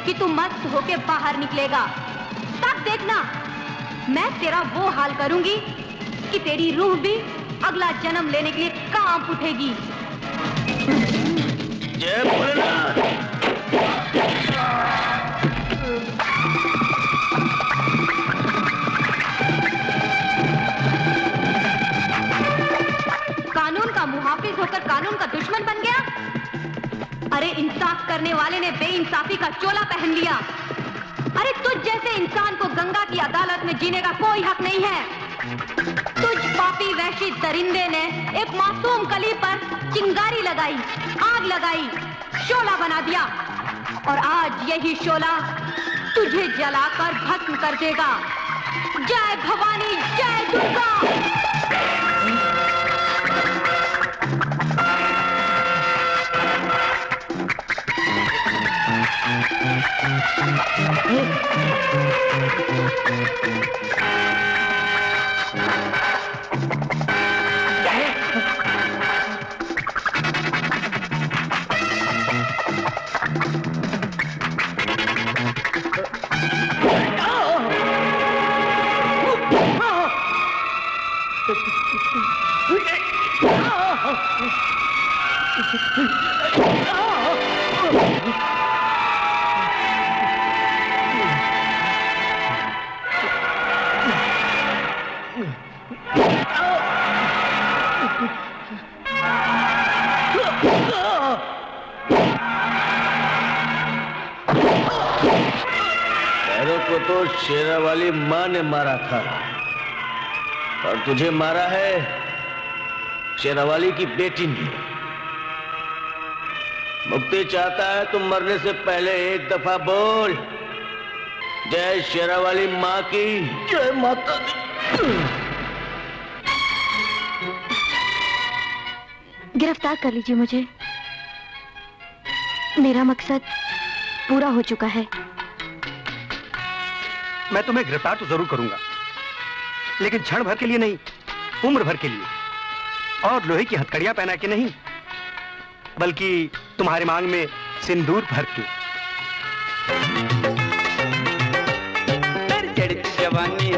कि तू मस्त होके बाहर निकलेगा। तब देखना मैं तेरा वो हाल करूंगी कि तेरी रूह भी अगला जन्म लेने के लिए कांप उठेगी। जय भोलेनाथ। कानून का मुहाफिज होकर कानून का दुश्मन बन गया। अरे इंसाफ करने वाले ने बेइंसाफी का चोला पहन लिया। अरे तुझ जैसे इंसान को गंगा की अदालत में जीने का कोई हक नहीं है। तुझ पापी वैशी दरिंदे ने एक मासूम कली पर चिंगारी लगाई, आग लगाई, शोला बना दिया और आज यही शोला तुझे जलाकर भस्म कर देगा। जय भवानी, जय दुर्गा। को तो शेरावाली माँ ने मारा था और तुझे मारा है शेरावाली की बेटी ने। मुक्ति चाहता है तुम मरने से पहले एक दफा बोल, जय शेरावाली माँ की जय माता दी। गिरफ्तार कर लीजिए मुझे, मेरा मकसद पूरा हो चुका है। मैं तुम्हें गिरफ्तार तो जरूर करूंगा, लेकिन क्षण भर के लिए नहीं, उम्र भर के लिए, और लोहे की हथकड़ियां पहना के नहीं, बल्कि तुम्हारे मांग में सिंदूर भर के। जवानी